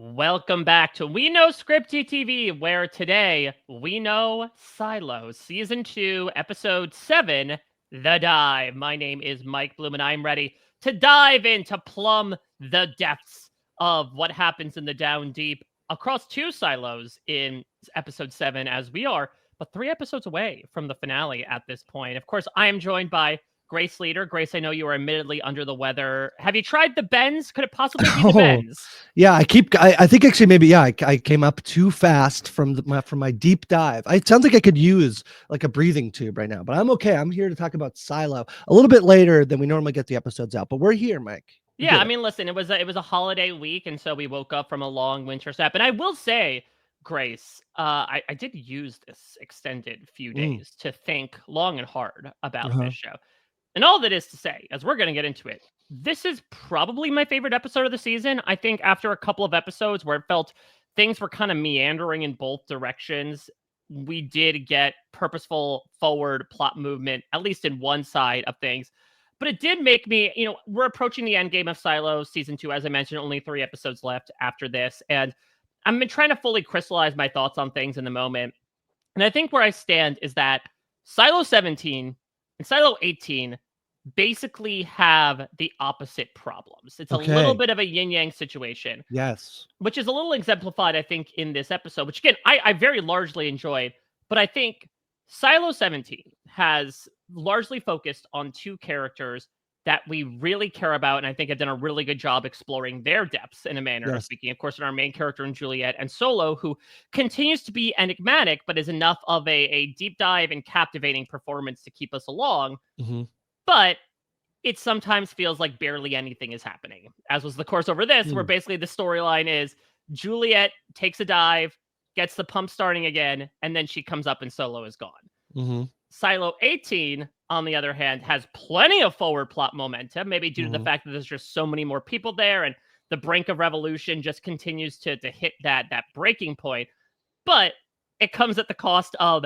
Welcome back to We Know Scripty TV, where today we know Silo, Season 2, Episode 7, The Dive. My name is Mike Bloom, and I'm ready to dive in to plumb the depths of what happens in the Down Deep across two silos in Episode 7, as we are but 3 episodes away from the finale at this point. Of course, I am joined by Grace Leeder. Grace, I know you are admittedly under the weather. Have you tried the bends? Could it possibly be the bends? Yeah, I think actually maybe, yeah, I came up too fast from my deep dive. It sounds like I could use like a breathing tube right now, but I'm okay. I'm here to talk about Silo a little bit later than we normally get the episodes out, but we're here, Mike. Yeah, I mean, listen, it was a holiday week, and so we woke up from a long winter nap. And I will say, Grace, I did use this extended few days to think long and hard about this show. And all that is to say, as we're going to get into it, this is probably my favorite episode of the season. I think after a couple of episodes where it felt things were kind of meandering in both directions, we did get purposeful forward plot movement, at least in one side of things. But it did make me, we're approaching the end game of Silo Season 2. As I mentioned, only 3 episodes left after this. And I've been trying to fully crystallize my thoughts on things in the moment. And I think where I stand is that Silo 17 and Silo 18 basically have the opposite problems. It's a little bit of a yin-yang situation. Yes. Which is a little exemplified, I think, in this episode, which again, I very largely enjoyed. But I think Silo 17 has largely focused on two characters that we really care about, and I think have done a really good job exploring their depths in a manner of speaking. Of course, in our main character in Juliet, and Solo, who continues to be enigmatic, but is enough of a deep dive and captivating performance to keep us along. But it sometimes feels like barely anything is happening, as was the course over this, where basically the storyline is Juliet takes a dive, gets the pump starting again, and then she comes up and Solo is gone. Silo 18, on the other hand, has plenty of forward plot momentum, maybe due to the fact that there's just so many more people there, and the brink of revolution just continues to hit that breaking point. But it comes at the cost of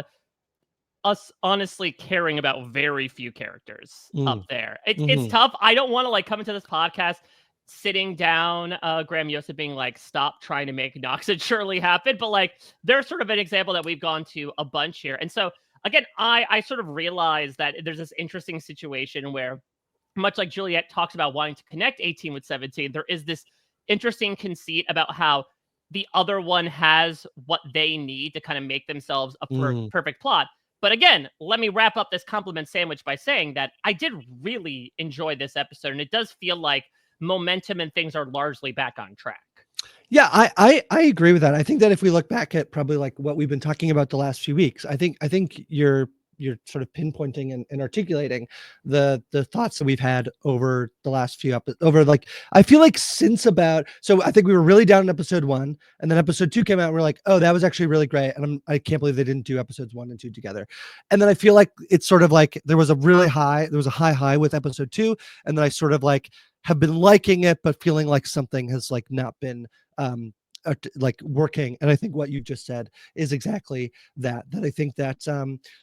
us honestly caring about very few characters up there. It's tough. I don't want to come into this podcast sitting down Graham Yost being like, stop trying to make Knox and Shirley happen. But there's sort of an example that we've gone to a bunch here. And so again, I sort of realized that there's this interesting situation where, much like Juliet talks about wanting to connect 18 with 17, there is this interesting conceit about how the other one has what they need to kind of make themselves a perfect plot. But again, let me wrap up this compliment sandwich by saying that I did really enjoy this episode, and it does feel like momentum and things are largely back on track. Yeah, I agree with that. I think that if we look back at probably what we've been talking about the last few weeks, I think you're sort of pinpointing and articulating the thoughts that we've had over the last few episodes. I feel like since so I think we were really down in episode 1, and then episode 2 came out, and we're like, oh, that was actually really great, and I can't believe they didn't do episodes 1 and 2 together. And then I feel like it's sort of like there was a high with episode 2, and then I sort of have been liking it, but feeling like something has not been working. And I think what you just said is exactly that I think that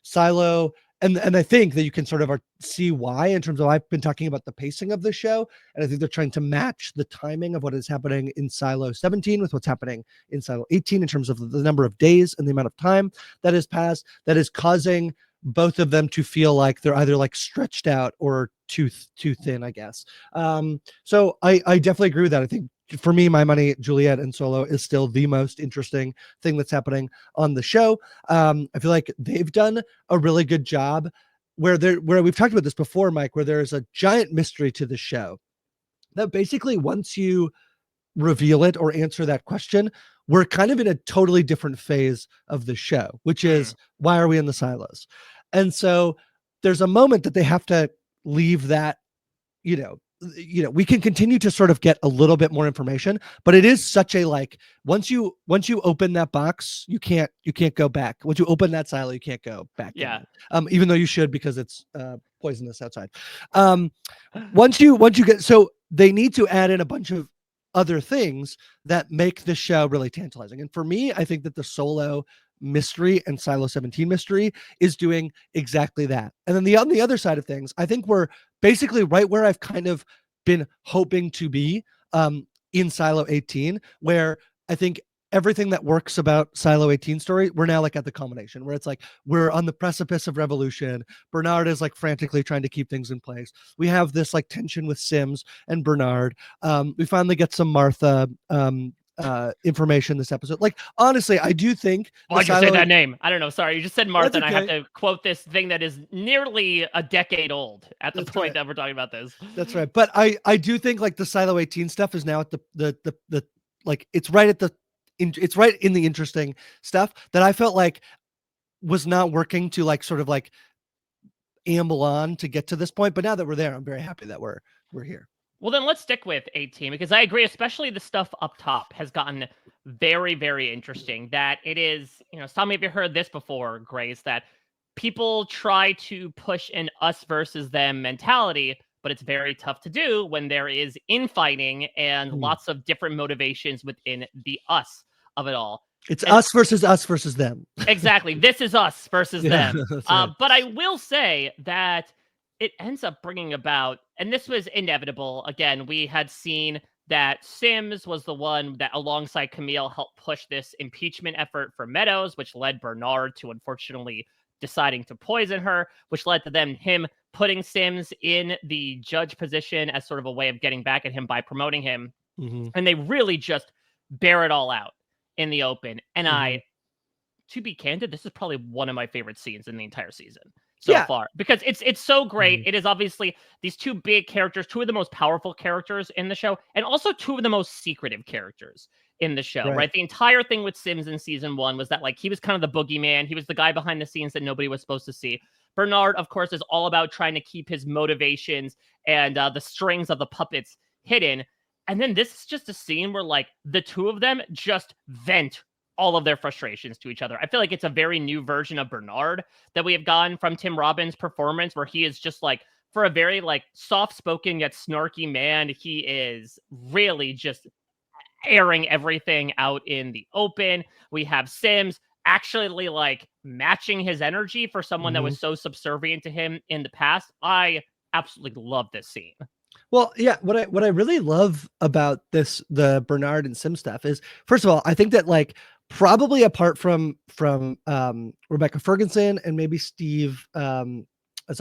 Silo, and I think that you can sort of see why, in terms of, I've been talking about the pacing of the show, and I think they're trying to match the timing of what is happening in Silo 17 with what's happening in Silo 18 in terms of the number of days and the amount of time that has passed, that is causing both of them to feel like they're either stretched out or too thin, I guess. So I definitely agree with that. I think, for me, my money, Juliet and Solo is still the most interesting thing that's happening on the show. I feel like they've done a really good job where we've talked about this before, Mike, where there is a giant mystery to the show that basically, once you reveal it or answer that question, we're kind of in a totally different phase of the show, which is, why are we in the silos? And so there's a moment that they have to leave that, we can continue to sort of get a little bit more information, but it is such a once you open that box, you can't go back. Once you open that silo, you can't go back. Yeah. Even though you should, because it's poisonous outside. Once you get, so they need to add in a bunch of other things that make the show really tantalizing. And for me, I think that the Solo mystery and Silo 17 mystery is doing exactly that. And then on the other side of things, I think we're basically right where I've kind of been hoping to be in Silo 18, where I think everything that works about Silo 18 story, we're now like at the culmination where it's like we're on the precipice of revolution. Bernard is like frantically trying to keep things in place. We have this like tension with Sims and Bernard. We finally get some Martha information this episode. Like honestly, I do think why'd you say that name? I don't know. Sorry, you just said Martha, and I have to quote this thing that is nearly a decade old at the point that we're talking about this. That's right. But I do think like the Silo 18 stuff is now at the like it's right at the it's right in the interesting stuff that I felt like was not working to like sort of like amble on to get to this point. But now that we're there, I'm very happy that we're here. Well, then let's stick with 18 because I agree, especially the stuff up top has gotten very, very interesting. That it is, some of you heard this before, Grace, that people try to push an us versus them mentality, but it's very tough to do when there is infighting and lots of different motivations within the us of it all. It's us versus them. Exactly. This is us versus them. Right. But I will say that it ends up bringing about, and this was inevitable. Again, we had seen that Sims was the one that, alongside Camille, helped push this impeachment effort for Meadows, which led Bernard to unfortunately deciding to poison her, which led to him putting Sims in the judge position as sort of a way of getting back at him by promoting him. And they really just bear it all out in the open. And to be candid, this is probably one of my favorite scenes in the entire season so far, because it's so great. It is obviously these two big characters, two of the most powerful characters in the show, and also two of the most secretive characters in the show, right? The entire thing with Sims in season 1 was that like he was kind of the boogeyman. He was the guy behind the scenes that nobody was supposed to see. Bernard, of course, is all about trying to keep his motivations and the strings of the puppets hidden. And then this is just a scene where like the two of them just vent all of their frustrations to each other. I feel like it's a very new version of Bernard that we have gotten from Tim Robbins' performance, where he is just like, for a very like soft-spoken yet snarky man, he is really just airing everything out in the open. We have Sims actually like matching his energy for someone that was so subservient to him in the past. I absolutely love this scene. Well, yeah, what I really love about the Bernard and Sim stuff is, first of all, I think that like probably apart from Rebecca Ferguson and maybe Steve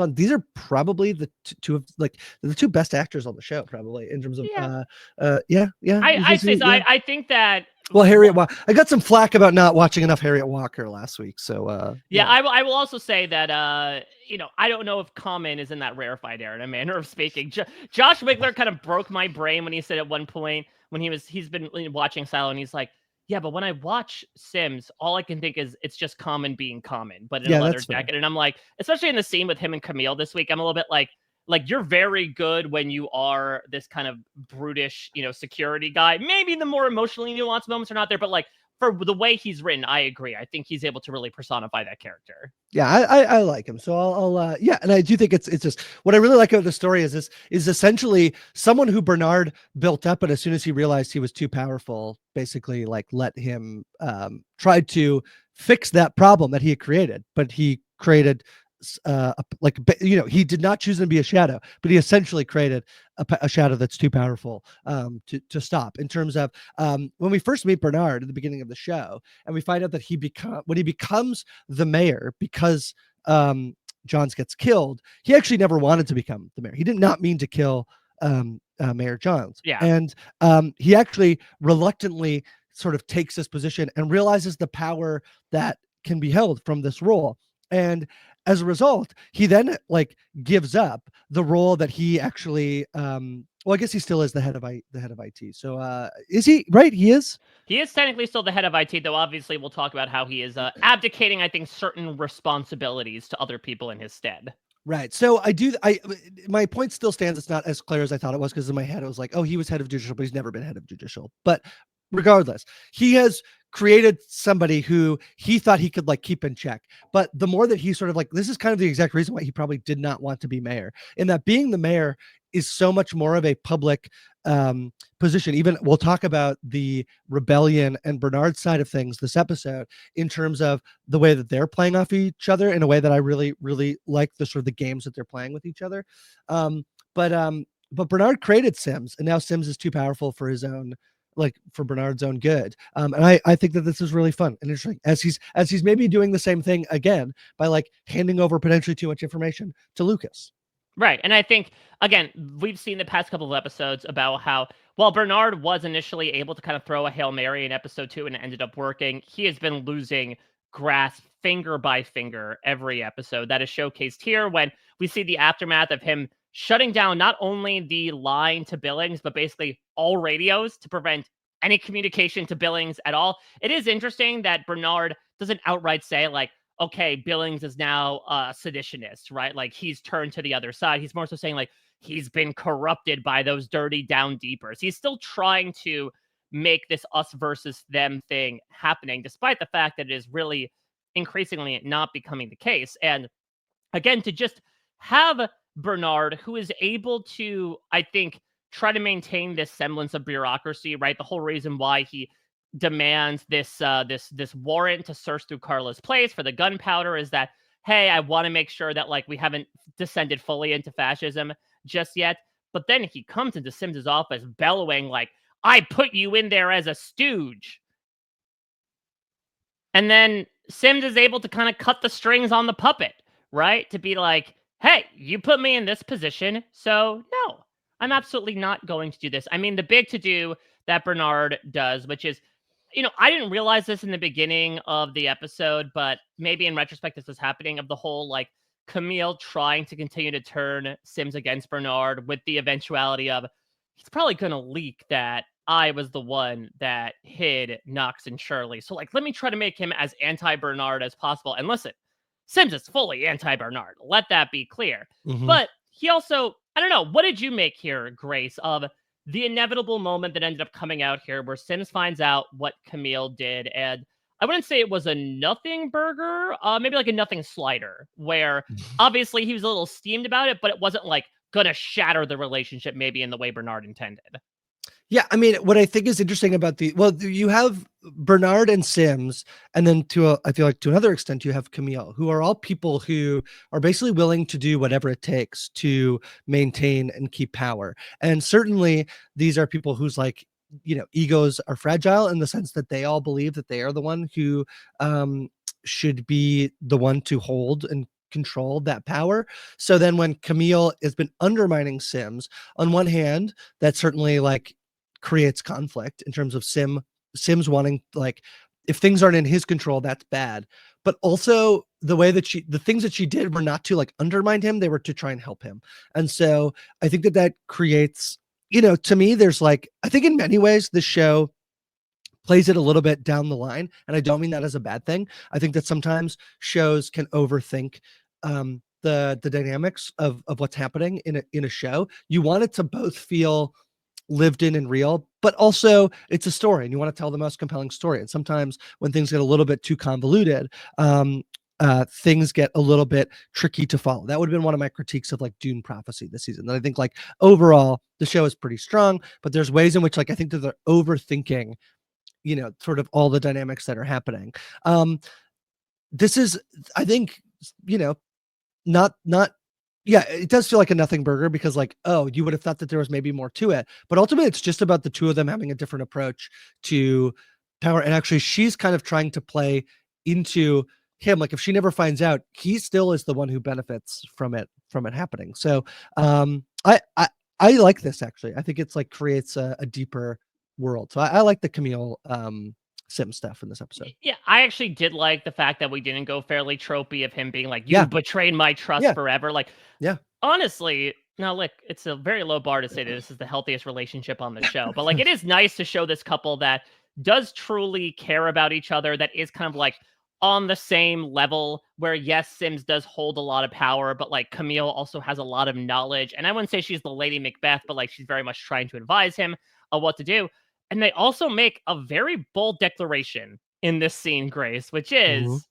these are probably the two of like the two best actors on the show, probably in terms of I'd say so. I think that. Well, Harriet Walker. I got some flack about not watching enough Harriet Walker last week. So I will also say that I don't know if Common is in that rarefied air in a manner of speaking. Josh Wigler kind of broke my brain when he said at one point when he's been watching Silo and he's like, yeah, but when I watch Sims, all I can think is it's just Common being Common, but in a leather jacket. And I'm like, especially in the scene with him and Camille this week, I'm a little bit like you're very good when you are this kind of brutish, security guy. Maybe the more emotionally nuanced moments are not there, but like for the way he's written, I agree. I think he's able to really personify that character. Yeah, I like him. So I'll and I do think it's just what I really like about the story is this is essentially someone who Bernard built up, but as soon as he realized he was too powerful, basically like let him try to fix that problem that he had created, but he created he did not choose to be a shadow, but he essentially created a shadow that's too powerful to stop. In terms of when we first meet Bernard at the beginning of the show, and we find out that when he becomes the mayor because Johns gets killed, he actually never wanted to become the mayor. He did not mean to kill Mayor Johns. Yeah, and he actually reluctantly sort of takes this position and realizes the power that can be held from this role. And as a result, he then like gives up the role that he actually I guess he still is the head of IT. So is he right? He is technically still the head of IT, though obviously we'll talk about how he is abdicating, I think, certain responsibilities to other people in his stead. Right. So my point still stands. It's not as clear as I thought it was, because in my head it was like, oh, he was head of judicial, but he's never been head of judicial. But regardless, he has created somebody who he thought he could like keep in check. But the more that he sort of like, this is kind of the exact reason why he probably did not want to be mayor, in that being the mayor is so much more of a public position. Even we'll talk about the rebellion and Bernard's side of things this episode in terms of the way that they're playing off each other in a way that I really, really like the sort of the games that they're playing with each other. But Bernard created Sims, and now Sims is too powerful for his own like for Bernard's own good. And I think that this is really fun and interesting as he's maybe doing the same thing again by like handing over potentially too much information to Lucas. Right. And I think, again, we've seen the past couple of episodes about how, while Bernard was initially able to kind of throw a Hail Mary in episode 2 and it ended up working, he has been losing grasp finger by finger every episode. That is showcased here when we see the aftermath of him shutting down not only the line to Billings, but basically all radios to prevent any communication to Billings at all. It is interesting that Bernard doesn't outright say, like, okay, Billings is now a seditionist, right? Like he's turned to the other side. He's more so saying like he's been corrupted by those dirty down deepers. He's still trying to make this us versus them thing happening, despite the fact that it is really increasingly not becoming the case. And again, to just have Bernard, who is able to, I think, try to maintain this semblance of bureaucracy, right? The whole reason why he demands this warrant to search through Carla's place for the gunpowder is that, hey, I want to make sure that like we haven't descended fully into fascism just yet. But then he comes into Sims's office bellowing like, I put you in there as a stooge. And then Sims is able to kind of cut the strings on the puppet, right? To be like, hey, you put me in this position, so no, I'm absolutely not going to do this. I mean, the big to-do that Bernard does, which is, I didn't realize this in the beginning of the episode, but maybe in retrospect, this was happening, of the whole, like, Camille trying to continue to turn Sims against Bernard with the eventuality of, he's probably going to leak that I was the one that hid Knox and Shirley. So, like, let me try to make him as anti-Bernard as possible. And listen, Sims is fully anti-Bernard. Let that be clear. Mhm. But he also, I don't know, what did you make here, Grace, of the inevitable moment that ended up coming out here where Sims finds out what Camille did? And I wouldn't say it was a nothing burger, maybe like a nothing slider, where obviously he was a little steamed about it, but it wasn't like gonna shatter the relationship maybe in the way Bernard intended. Yeah, I mean, what I think is interesting about you have Bernard and Sims, and then I feel like to another extent, you have Camille, who are all people who are basically willing to do whatever it takes to maintain and keep power. And certainly these are people whose like, egos are fragile in the sense that they all believe that they are the one who should be the one to hold and control that power. So then when Camille has been undermining Sims, on one hand, that certainly like creates conflict in terms of Sims wanting, like, if things aren't in his control, that's bad. But also the way that the things that she did were not to like undermine him, they were to try and help him. And so I think that creates, to me, there's like, I think in many ways the show plays it a little bit down the line. And I don't mean that as a bad thing. I think that sometimes shows can overthink the dynamics of what's happening in a show. You want it to both feel lived in and real, but also it's a story and you want to tell the most compelling story. And sometimes when things get a little bit too convoluted, things get a little bit tricky to follow. That would have been one of my critiques of like Dune Prophecy this season. That I think like overall the show is pretty strong, but there's ways in which like I think that they're overthinking, sort of all the dynamics that are happening. This is, I think, not yeah, it does feel like a nothing burger because like, oh, you would have thought that there was maybe more to it. But ultimately, it's just about the two of them having a different approach to power. And actually, she's kind of trying to play into him. Like if she never finds out, he still is the one who benefits from it happening. So I like this actually. I think it's like creates a deeper world. So I like the Camille Sim stuff in this episode. Yeah, I actually did like the fact that we didn't go fairly tropey of him being like, you betrayed my trust forever. Like, honestly, now look, it's a very low bar to say that this is the healthiest relationship on the show, but like, it is nice to show this couple that does truly care about each other, that is kind of like on the same level where, yes, Sims does hold a lot of power, but like Camille also has a lot of knowledge. And I wouldn't say she's the Lady Macbeth, but like she's very much trying to advise him on what to do. And they also make a very bold declaration in this scene, Grace, which is,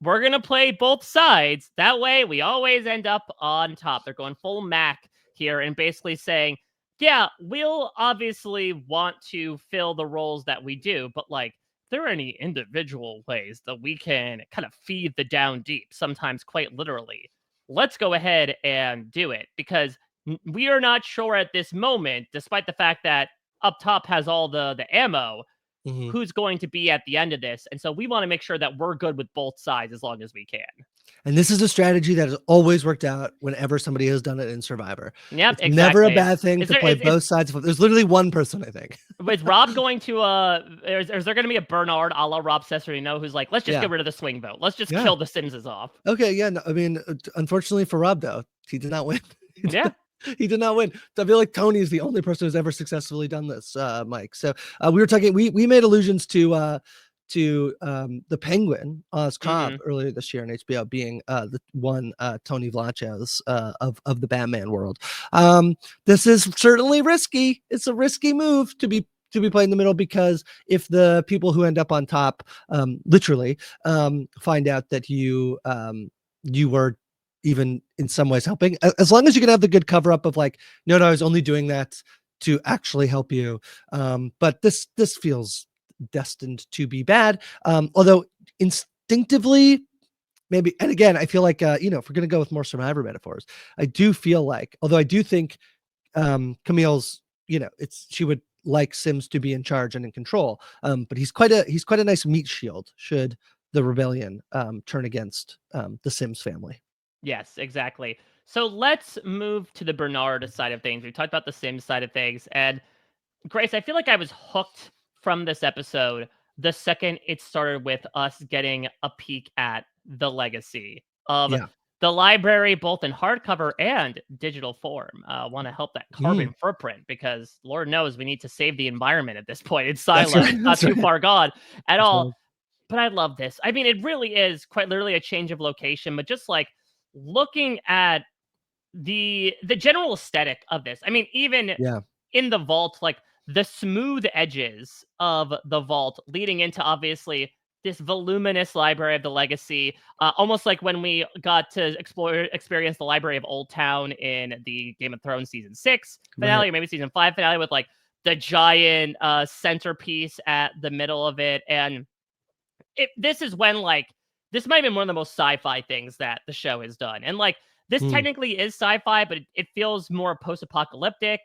we're going to play both sides. That way, we always end up on top. They're going full Mac here and basically saying, yeah, we'll obviously want to fill the roles that we do, but like, there are any individual ways that we can kind of feed the down deep, sometimes quite literally. Let's go ahead and do it, because we are not sure at this moment, despite the fact that up top has all the ammo, Mhm. who's going to be at the end of this. And so we want to make sure that we're good with both sides as long as we can. And this is a strategy that has always worked out whenever somebody has done it in Survivor. Yep, It's never a exactly. bad thing to play both sides of it. There's literally one person, I think. Is Rob going to is there going to be a Bernard a la Rob Cesarino who's like, let's just get rid of the swing vote, let's just kill the Simses off? Okay, yeah, no, I mean, unfortunately for Rob though, he did not win. He did not win. So I feel like Tony is the only person who's ever successfully done this, Mike. So we were talking, we made allusions to the Penguin Oz Cobb earlier this year on HBO being the one Tony Vlachos of the Batman world. This is certainly risky. It's a risky move to be played in the middle, because if the people who end up on top literally find out that you were even in some ways helping, as long as you can have the good cover up of like, no, I was only doing that to actually help you. But this feels destined to be bad. Although instinctively, maybe, and again, I feel like, if we're going to go with more Survivor metaphors, I do feel like, although I do think Camille's, she would like Sims to be in charge and in control. But he's quite a nice meat shield should the rebellion turn against the Sims family. Yes, exactly. So let's move to the Bernard side of things. We talked about the Sims side of things, and Grace, I feel like I was hooked from this episode the second it started with us getting a peek at the legacy of the library, both in hardcover and digital form. Want to help that carbon footprint, because Lord knows we need to save the environment at this point. It's Silo, not too far gone at all. But I love this. I mean, it really is quite literally a change of location, but just like looking at the general aesthetic of this. I mean, even in the vault, like the smooth edges of the vault leading into obviously this voluminous library of the legacy, almost like when we got to experience the library of Old Town in the Game of Thrones season 6 finale, or maybe season 5 finale, with like the giant centerpiece at the middle of it. And this is when, like, this might have been one of the most sci-fi things that the show has done. And like, this technically is sci-fi, but it feels more post-apocalyptic.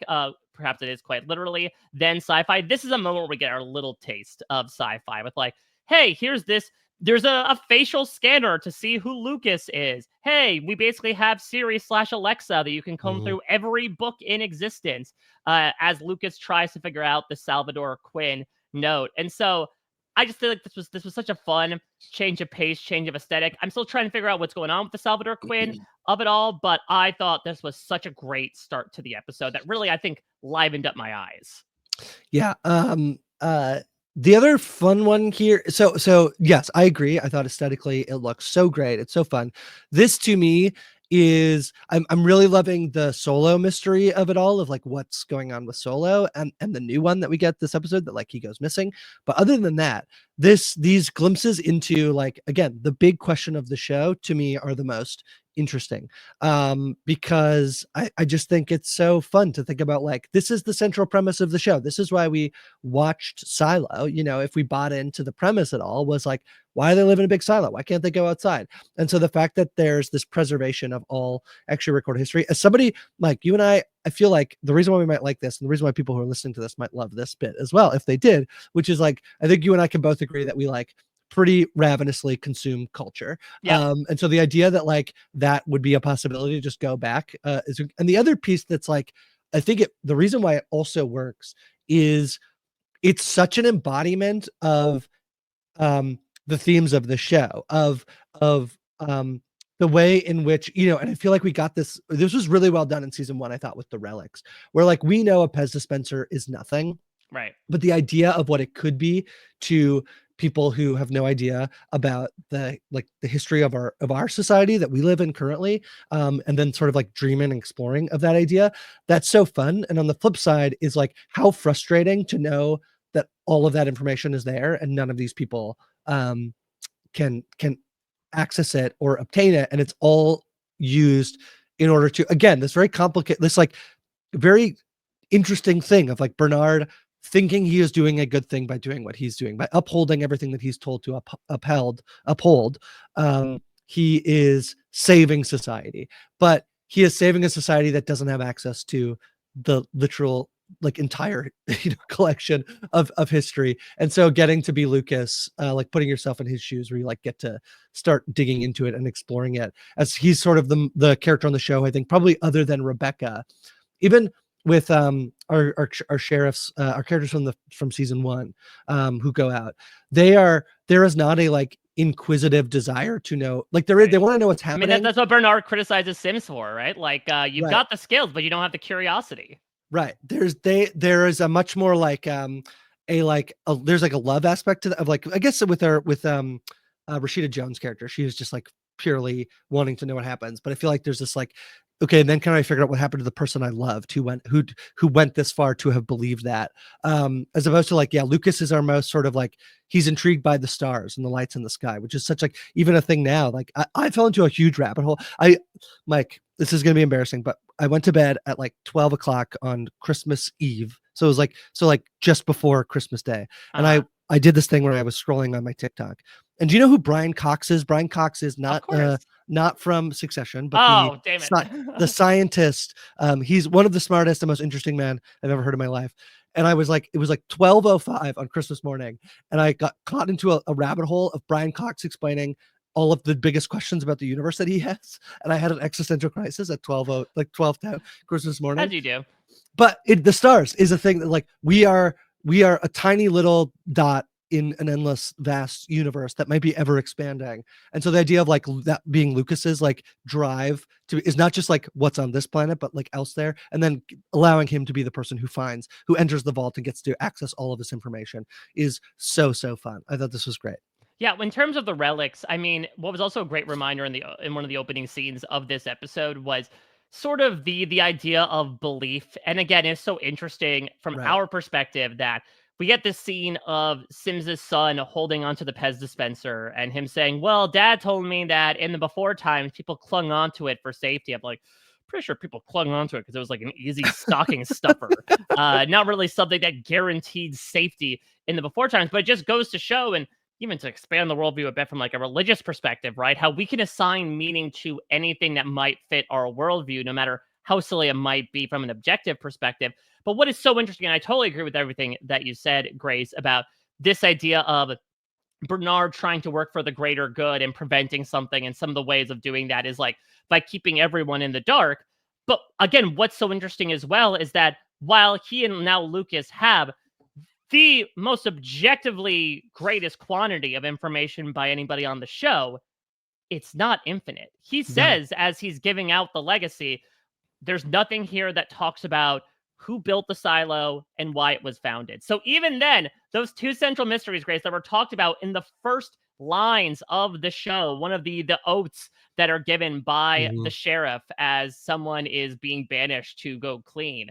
Perhaps it is quite literally than sci-fi. This is a moment where we get our little taste of sci-fi with like, hey, here's this. There's a facial scanner to see who Lucas is. Hey, we basically have Siri/Alexa that you can comb through every book in existence as Lucas tries to figure out the Salvador Quinn note. And so I just feel like this was such a fun change of pace, change of aesthetic. I'm still trying to figure out what's going on with the Salvador Quinn of it all, but I thought this was such a great start to the episode that really, I think, livened up my eyes. Yeah. The other fun one here. So yes, I agree. I thought aesthetically it looks so great. It's so fun. This to me is I'm really loving the Solo mystery of it all, of like what's going on with Solo and the new one that we get this episode that like he goes missing. But other than that, these glimpses into like, again, the big question of the show to me are the most interesting, because I just think it's so fun to think about, like, this is the central premise of the show. This is why we watched Silo. If we bought into the premise at all, was like, why do they live in a big silo? Why can't they go outside? And so the fact that there's this preservation of all actually recorded history, as somebody like you and I feel like the reason why we might like this, and the reason why people who are listening to this might love this bit as well, if they did, which is like, I think you and I can both agree that we like pretty ravenously consume culture. And so the idea that like that would be a possibility to just go back is, and the other piece that's like, I think the reason why it also works is it's such an embodiment of the themes of the show, of the way in which, and I feel like we got this was really well done in season 1, I thought, with the relics, where like we know a Pez dispenser is nothing, right? But the idea of what it could be to people who have no idea about the history of our society that we live in currently, and then sort of like dreaming and exploring of that idea, that's so fun. And on the flip side is like how frustrating to know that all of that information is there and none of these people can access it or obtain it, and it's all used in order to, again, this very complicated, this like very interesting thing of like Bernard thinking he is doing a good thing by doing what he's doing, by upholding everything that he's told to uphold. He is saving society, but he is saving a society that doesn't have access to the literal like entire collection of history. And so getting to be Lucas, like putting yourself in his shoes, where you like get to start digging into it and exploring it, as he's sort of the character on the show, I think, probably other than Rebecca, even with our sheriffs, our characters from season 1, who go out, there is not a like inquisitive desire to know, like they want to know what's happening. I mean, that's what Bernard criticizes Sims for, right? Like you've Right. got the skills, but you don't have the curiosity. Right. There is a much more like there's like a love aspect to of like, I guess with Rashida Jones' character, she is just like purely wanting to know what happens. But I feel like there's this like, okay, and then can I figure out what happened to the person I loved who went this far to have believed that? As opposed to like, yeah, Lucas is our most sort of like, he's intrigued by the stars and the lights in the sky, which is such like even a thing now. Like I fell into a huge rabbit hole. Mike, this is gonna be embarrassing, but I went to bed at like 12 o'clock on Christmas Eve. So it was like just before Christmas Day. And I did this thing where I was scrolling on my TikTok. And do you know who Brian Cox is? Brian Cox is not from Succession, but the scientist. He's one of the smartest and most interesting men I've ever heard in my life. And it was like 12:05 on Christmas morning, and I got caught into a rabbit hole of Brian Cox explaining all of the biggest questions about the universe that he has. And I had an existential crisis at 12:10 Christmas morning. As you do. But the stars is a thing that like we are a tiny little dot in an endless vast universe that might be ever expanding. And so the idea of like that being Lucas's like drive is not just like what's on this planet, but like elsewhere, and then allowing him to be the person who enters the vault and gets to access all of this information is so fun. I thought this was great. Yeah, in terms of the relics, I mean, what was also a great reminder in one of the opening scenes of this episode was sort of the idea of belief. And again, it's so interesting from our perspective that we get this scene of Sims's son holding onto the Pez dispenser and him saying, well, Dad told me that in the before times, people clung onto it for safety. I'm like, pretty sure people clung onto it because it was like an easy stocking stuffer. Not really something that guaranteed safety in the before times, but it just goes to show, and even to expand the worldview a bit from like a religious perspective, right? How we can assign meaning to anything that might fit our worldview, no matter how silly it might be from an objective perspective. But what is so interesting, and I totally agree with everything that you said, Grace, about this idea of Bernard trying to work for the greater good and preventing something, and some of the ways of doing that is like by keeping everyone in the dark. But again, what's so interesting as well is that while he and now Lucas have the most objectively greatest quantity of information by anybody on the show, it's not infinite. He says, as he's giving out the legacy, there's nothing here that talks about who built the silo and why it was founded. So even then, those two central mysteries, Grace, that were talked about in the first lines of the show, one of the oaths that are given by the sheriff as someone is being banished to go clean,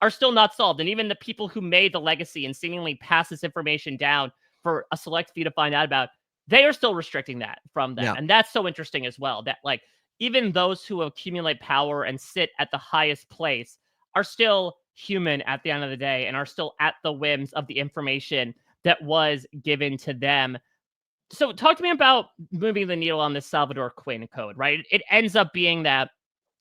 are still not solved. And even the people who made the legacy and seemingly pass this information down for a select few to find out about, they are still restricting that from them. Yeah. And that's so interesting as well, that like even those who accumulate power and sit at the highest place are still human at the end of the day and are still at the whims of the information that was given to them. So talk to me about moving the needle on this Salvador Quinn code, right? It ends up being that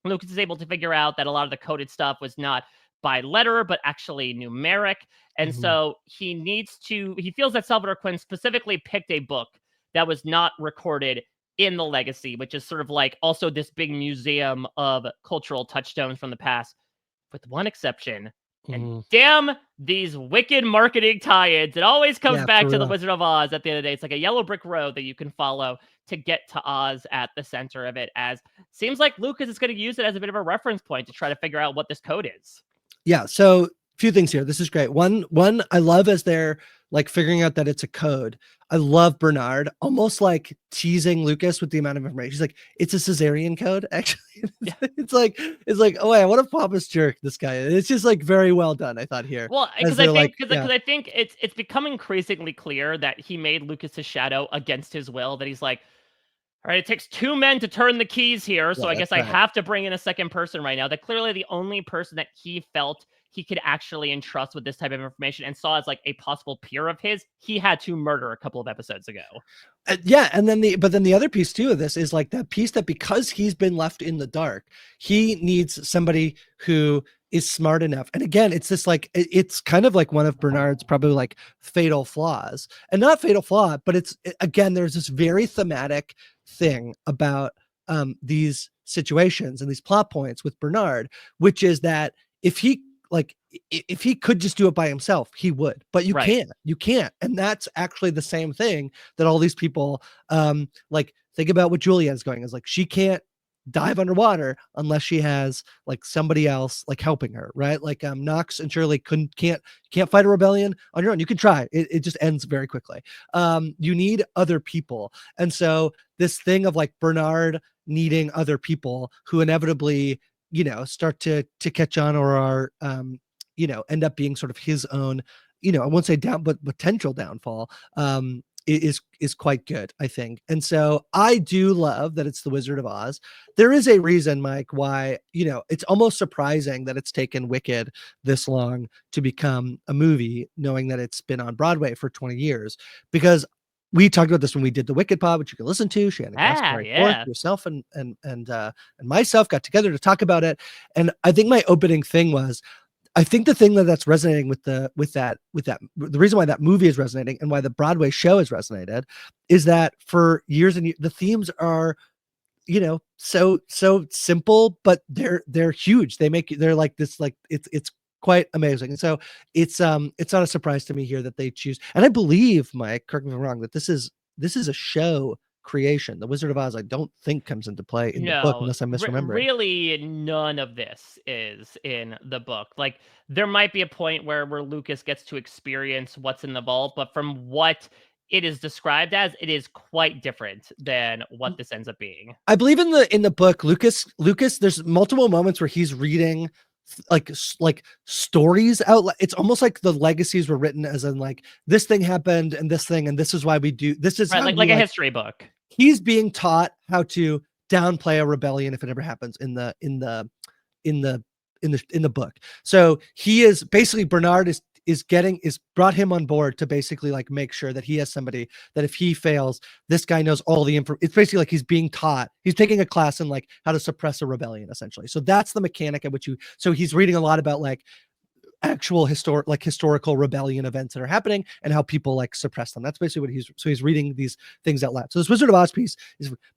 Lucas is able to figure out that a lot of the coded stuff was not by letter, but actually numeric. And so he feels that Salvador Quinn specifically picked a book that was not recorded in the legacy, which is sort of like also this big museum of cultural touchstones from the past, with one exception. And damn these wicked marketing tie-ins. It always comes back to the Wizard of Oz at the end of the day. It's like a yellow brick road that you can follow to get to Oz at the center of it, as seems like Lucas is going to use it as a bit of a reference point to try to figure out what this code is. Yeah, so a few things here. This is great. One, I love as they're like figuring out that it's a code. I love Bernard almost like teasing Lucas with the amount of information. He's like, it's a Caesarean code. Actually, it's like, oh, wait, what a pompous jerk this guy is. It's just like very well done, I thought here. Well, because I think it's become increasingly clear that he made Lucas his shadow against his will, that he's like, all right, it takes two men to turn the keys here, so I guess I have to bring in a second person right now. That clearly the only person that he felt he could actually entrust with this type of information and saw as like a possible peer of his, he had to murder a couple of episodes ago. And then the other piece too of this is like that piece that because he's been left in the dark, he needs somebody who is smart enough. And again, it's this like it's kind of like one of Bernard's probably like fatal flaws, and not fatal flaw, but again, there's this very thematic thing about these situations and these plot points with Bernard, which is that if he could just do it by himself, he would, but you can't. And that's actually the same thing that all these people, like, think about what Juliet is going, is like, she can't dive underwater unless she has like somebody else like helping her, right? Like Knox and Shirley can't fight a rebellion on your own. You can try, it just ends very quickly. You need other people. And so this thing of like Bernard needing other people who inevitably, start to catch on, or are end up being sort of his own, I won't say down, but potential downfall, is quite good, I think. And so I do love that it's the Wizard of Oz. There is a reason, Mike, why, it's almost surprising that it's taken Wicked this long to become a movie, knowing that it's been on Broadway for 20 years, because we talked about this when we did the Wicked pod, which you can listen to. Shannon yourself and myself got together to talk about it. And I think my opening thing was, I think the thing that's resonating with the reason why that movie is resonating and why the Broadway show has resonated is that for years and years, the themes are, so simple, but they're huge. They're like this, like it's quite amazing. And so it's not a surprise to me here that they choose. And I believe, Mike, correct me if I'm wrong, that this is a show creation. The Wizard of Oz, I don't think, comes into play in the book, unless I'm misremembering. Really, none of this is in the book. Like, there might be a point where Lucas gets to experience what's in the vault, but from what it is described as, it is quite different than what this ends up being. I believe in the book, Lucas, there's multiple moments where he's reading like stories out. It's almost like the legacies were written as in like, this thing happened and this thing, and this is why we do this. Is right, like a history book. He's being taught how to downplay a rebellion if it ever happens in the book. So he is basically, Bernard is brought him on board to basically like make sure that he has somebody that if he fails, this guy knows all the info. It's basically like he's being taught, he's taking a class in like how to suppress a rebellion, essentially. So that's the mechanic at which so he's reading a lot about like actual historical rebellion events that are happening and how people like suppress them. That's basically what he's reading these things out loud. So this Wizard of Oz piece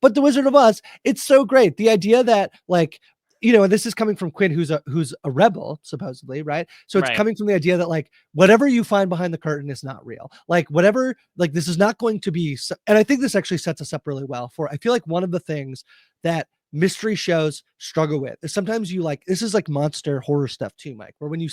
but the Wizard of Oz, it's so great. The idea that like, and this is coming from Quinn, who's a rebel, supposedly, right? So it's coming from the idea that like, whatever you find behind the curtain is not real. Like whatever, like this is not going to be, and I think this actually sets us up really well for, I feel like one of the things that mystery shows struggle with is sometimes this is like monster horror stuff too, Mike, where when you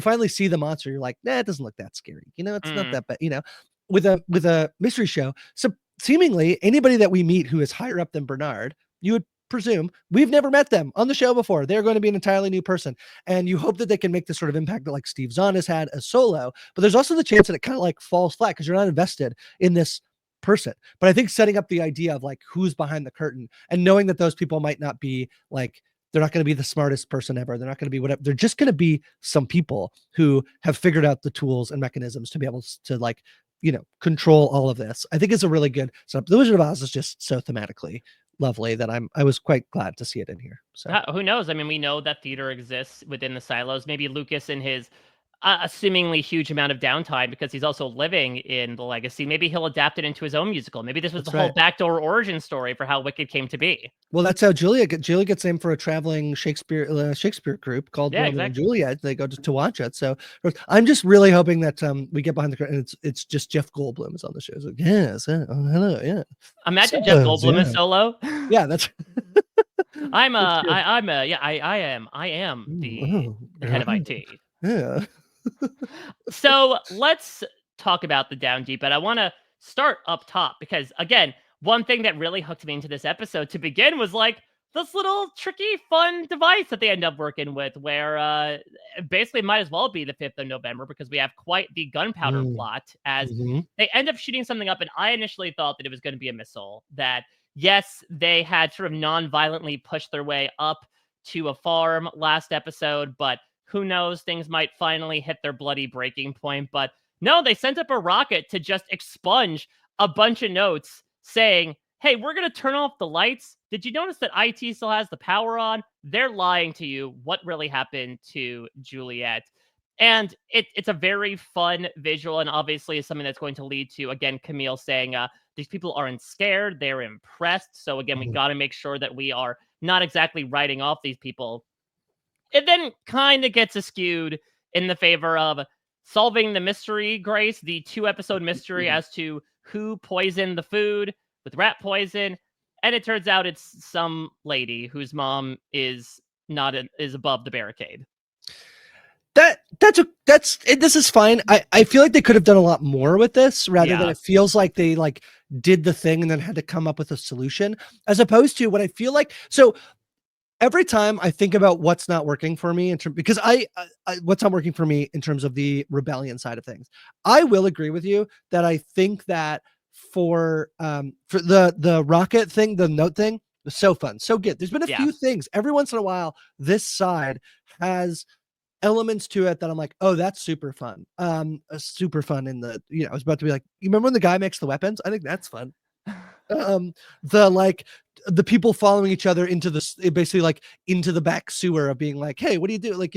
finally see the monster, you're like, nah, it doesn't look that scary. It's not that bad, with a mystery show. So seemingly anybody that we meet who is higher up than Bernard, you would presume we've never met them on the show before. They're going to be an entirely new person. And you hope that they can make the sort of impact that like Steve Zahn has had as Solo, but there's also the chance that it kind of like falls flat because you're not invested in this person. But I think setting up the idea of like who's behind the curtain and knowing that those people might not be like, they're not going to be the smartest person ever. They're not going to be whatever. They're just going to be some people who have figured out the tools and mechanisms to be able to like, control all of this. I think it's a really good setup. The Wizard of Oz is just so thematically lovely that I was quite glad to see it in here. So who knows? I mean, we know that theater exists within the silos. Maybe Lucas in his a seemingly huge amount of downtime because he's also living in the legacy. Maybe he'll adapt it into his own musical. Maybe this was the whole backdoor origin story for how Wicked came to be. Well, that's how Juliet gets in for a traveling Shakespeare group called Romeo and Juliet. They go to watch it. So I'm just really hoping that we get behind the curtain. It's just Jeff Goldblum is on the show. It's like, yes, hello, yeah. Imagine Jeff Goldblum is Solo. Yeah, that's. I am the head of IT. Yeah. So let's talk about the down deep, but I want to start up top because, again, one thing that really hooked me into this episode to begin was like this little tricky, fun device that they end up working with where basically might as well be the 5th of November because we have quite the gunpowder plot as they end up shooting something up. And I initially thought that it was going to be a missile, that yes, they had sort of non-violently pushed their way up to a farm last episode, but who knows, things might finally hit their bloody breaking point. But no, they sent up a rocket to just expunge a bunch of notes saying, hey, we're going to turn off the lights. Did you notice that IT still has the power on? They're lying to you. What really happened to Juliet? And it's a very fun visual, and obviously is something that's going to lead to, again, Camille saying, these people aren't scared, they're impressed. So again, we Mhm. got to make sure that we are not exactly writing off these people. It then kind of gets askewed in the favor of solving the mystery, Grace, the 2-episode mystery as to who poisoned the food with rat poison. And it turns out it's some lady whose mom is not is above the barricade. This is fine. I feel like they could have done a lot more with this rather than Yeah. it feels like they like did the thing and then had to come up with a solution, as opposed to what I feel like. So every time I think about what's not working for me because what's not working for me in terms of the rebellion side of things, I will agree with you that I think that for the rocket thing, the note thing was so fun, so good. There's been a Yeah. few things every once in a while. This side has elements to it that I'm like, oh, that's super fun. Super fun in the, I was about to be like, you remember when the guy makes the weapons? I think that's fun. The like the people following each other into basically like into the back sewer of being like, hey, what do you do? Like,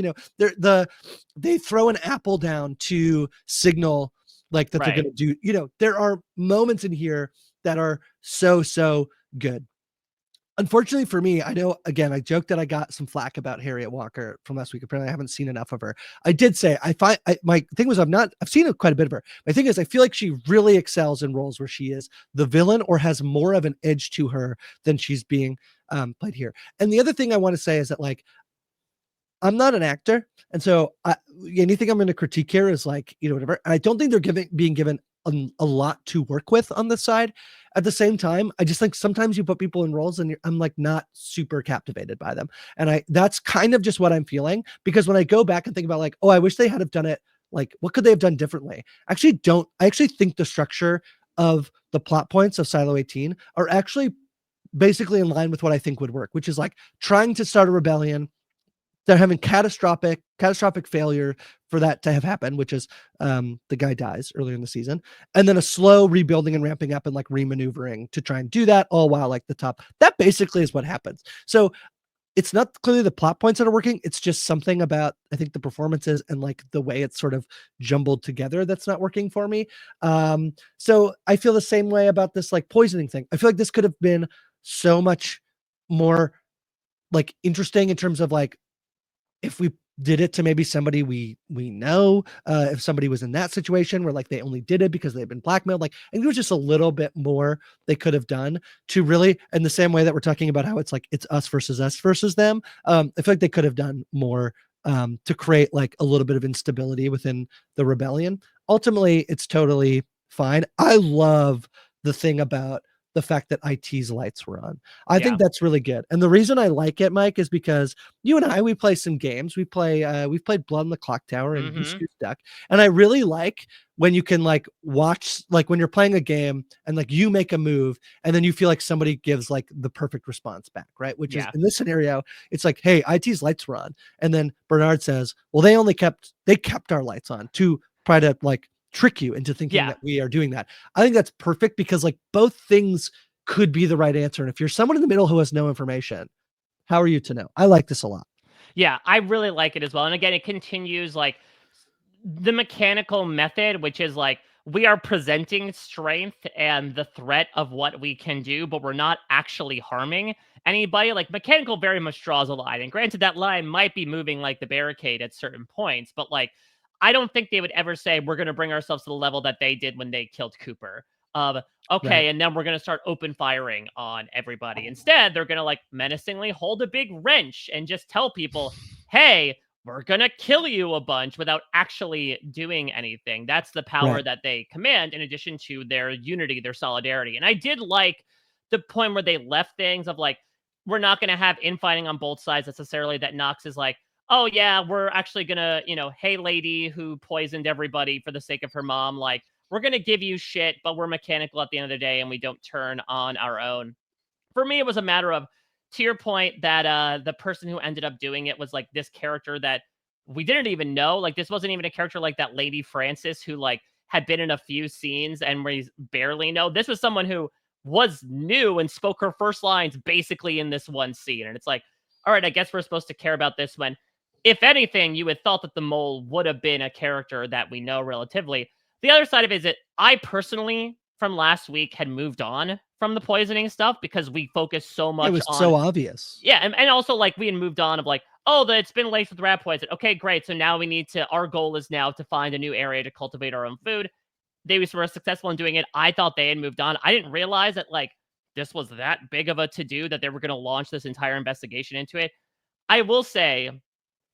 they throw an apple down to signal like that they're Right. gonna do, there are moments in here that are so good. Unfortunately for me, I know, again, I joked that I got some flack about Harriet Walker from last week. Apparently I haven't seen enough of her. I did say my thing was I've seen quite a bit of her. My thing is I feel like she really excels in roles where she is the villain or has more of an edge to her than she's being played here. And the other thing I want to say is that like I'm not an actor, and so anything I'm going to critique here is like, whatever. And I don't think they're being given a lot to work with on this side. At the same time, I just think sometimes you put people in roles and I'm like not super captivated by them. And that's kind of just what I'm feeling, because when I go back and think about like, oh, I wish they had have done it, like what could they have done differently? I actually think the structure of the plot points of Silo 18 are actually basically in line with what I think would work, which is like trying to start a rebellion. They're having catastrophic failure for that to have happened, which is the guy dies earlier in the season, and then a slow rebuilding and ramping up and like remaneuvering to try and do that all while like the top. That basically is what happens. So it's not clearly the plot points that are working. It's just something about, I think, the performances and like the way it's sort of jumbled together that's not working for me. So I feel the same way about this like poisoning thing. I feel like this could have been so much more like interesting in terms of like, if we did it to maybe somebody we know, if somebody was in that situation where like they only did it because they've been blackmailed, like I think there was just a little bit more they could have done to really, in the same way that we're talking about how it's like it's us versus them. I feel like they could have done more to create like a little bit of instability within the rebellion. Ultimately, it's totally fine. I love the thing about the fact that IT's lights were on. I Yeah. think that's really good. And the reason I like it, Mike, is because you and I, we play some games. We've played Blood on the Clock Tower and Goose Goose Duck. And I really like when you can like watch, like when you're playing a game and like you make a move and then you feel like somebody gives like the perfect response back, right? Which is Yeah. in this scenario, it's like, hey, IT's lights were on. And then Bernard says, well, they kept our lights on to try to like trick you into thinking Yeah. that we are doing that. I think that's perfect because like both things could be the right answer. And if you're someone in the middle who has no information, how are you to know? I like this a lot. Yeah, I really like it as well. And again, it continues like the mechanical method, which is like we are presenting strength and the threat of what we can do, but we're not actually harming anybody. Like mechanical very much draws a line. And granted, that line might be moving like the barricade at certain points, but like I don't think they would ever say we're going to bring ourselves to the level that they did when they killed Cooper. Okay, Right. and then we're going to start open firing on everybody. Instead, they're going to like menacingly hold a big wrench and just tell people, hey, we're going to kill you a bunch without actually doing anything. That's the power Right. that they command, in addition to their unity, their solidarity. And I did like the point where they left things of like, we're not going to have infighting on both sides necessarily. That Knox is like, oh, yeah, we're actually going to, hey, lady who poisoned everybody for the sake of her mom, like, we're going to give you shit, but we're mechanical at the end of the day and we don't turn on our own. For me, it was a matter of, to your point, that the person who ended up doing it was like this character that we didn't even know. Like this wasn't even a character like that lady Frances who like had been in a few scenes and we barely know. This was someone who was new and spoke her first lines basically in this one scene. And it's like, all right, I guess we're supposed to care about this when, if anything, you had thought that the mole would have been a character that we know relatively. The other side of it is that I personally, from last week, had moved on from the poisoning stuff because we focused so It much was on, so obvious. yeah, and also like we had moved on of like, oh, it's been laced with rat poison. Okay, great. So now we need to, our goal is now to find a new area to cultivate our own food. They were successful in doing it. I thought they had moved on. I didn't realize that like this was that big of a to-do that they were going to launch this entire investigation into it. I will say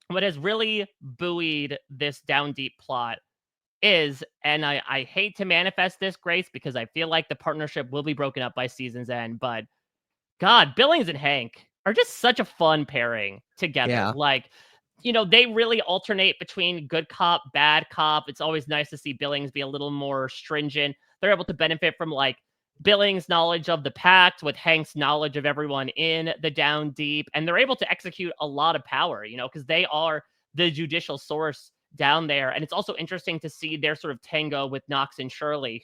what has really buoyed this down deep plot is, and I hate to manifest this, Grace, because I feel like the partnership will be broken up by season's end, but God, Billings and Hank are just such a fun pairing together. Yeah. Like, they really alternate between good cop, bad cop. It's always nice to see Billings be a little more stringent. They're able to benefit from like Billings' knowledge of the pact with Hank's knowledge of everyone in the down deep. And they're able to execute a lot of power, because they are the judicial source down there. And it's also interesting to see their sort of tango with Knox and Shirley,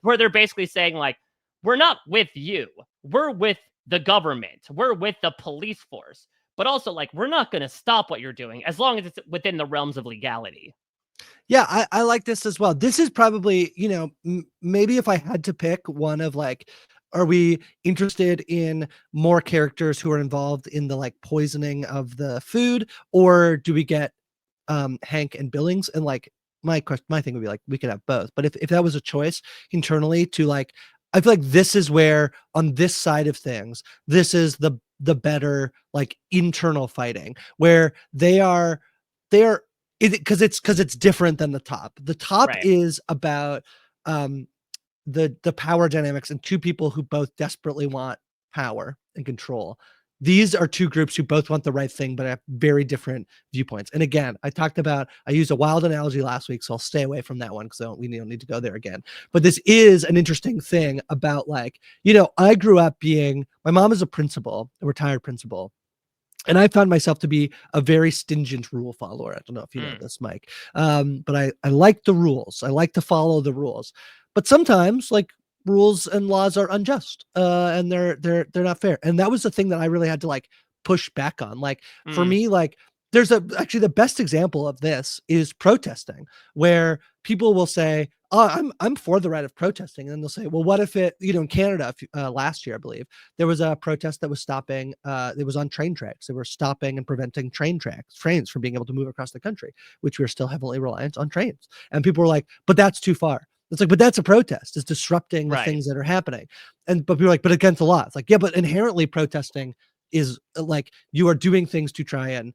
where they're basically saying like, we're not with you. We're with the government. We're with the police force. But also, like, we're not going to stop what you're doing as long as it's within the realms of legality. Yeah, I like this as well. This is probably, maybe if I had to pick one of like, are we interested in more characters who are involved in the like poisoning of the food, or do we get Hank and Billings? And like my thing would be like, we could have both. But if that was a choice internally to like, I feel like this is where on this side of things, this is the better like internal fighting where they are because it's different than the top. The top Right. is about the power dynamics and two people who both desperately want power and control. These are two groups who both want the right thing, but have very different viewpoints. And again, I used a wild analogy last week, so I'll stay away from that one because we don't need to go there again. But this is an interesting thing about like, I grew up my mom is a retired principal. And I found myself to be a very stingent rule follower. I don't know if you know this, Mike. But I like the rules. I like to follow the rules. But sometimes like rules and laws are unjust and they're not fair. And that was the thing that I really had to like push back on. Like for me, like actually the best example of this is protesting, where people will say, oh, I'm for the right of protesting. And then they'll say, well, what if it, in Canada last year, I believe there was a protest that was stopping, it was on train tracks. They were stopping and preventing trains from being able to move across the country, which we are still heavily reliant on trains. And people were like, but that's too far. It's like, but that's a protest. It's disrupting the things that are happening. But people are like, but against the law. It's like, yeah, but inherently protesting is like you are doing things to try and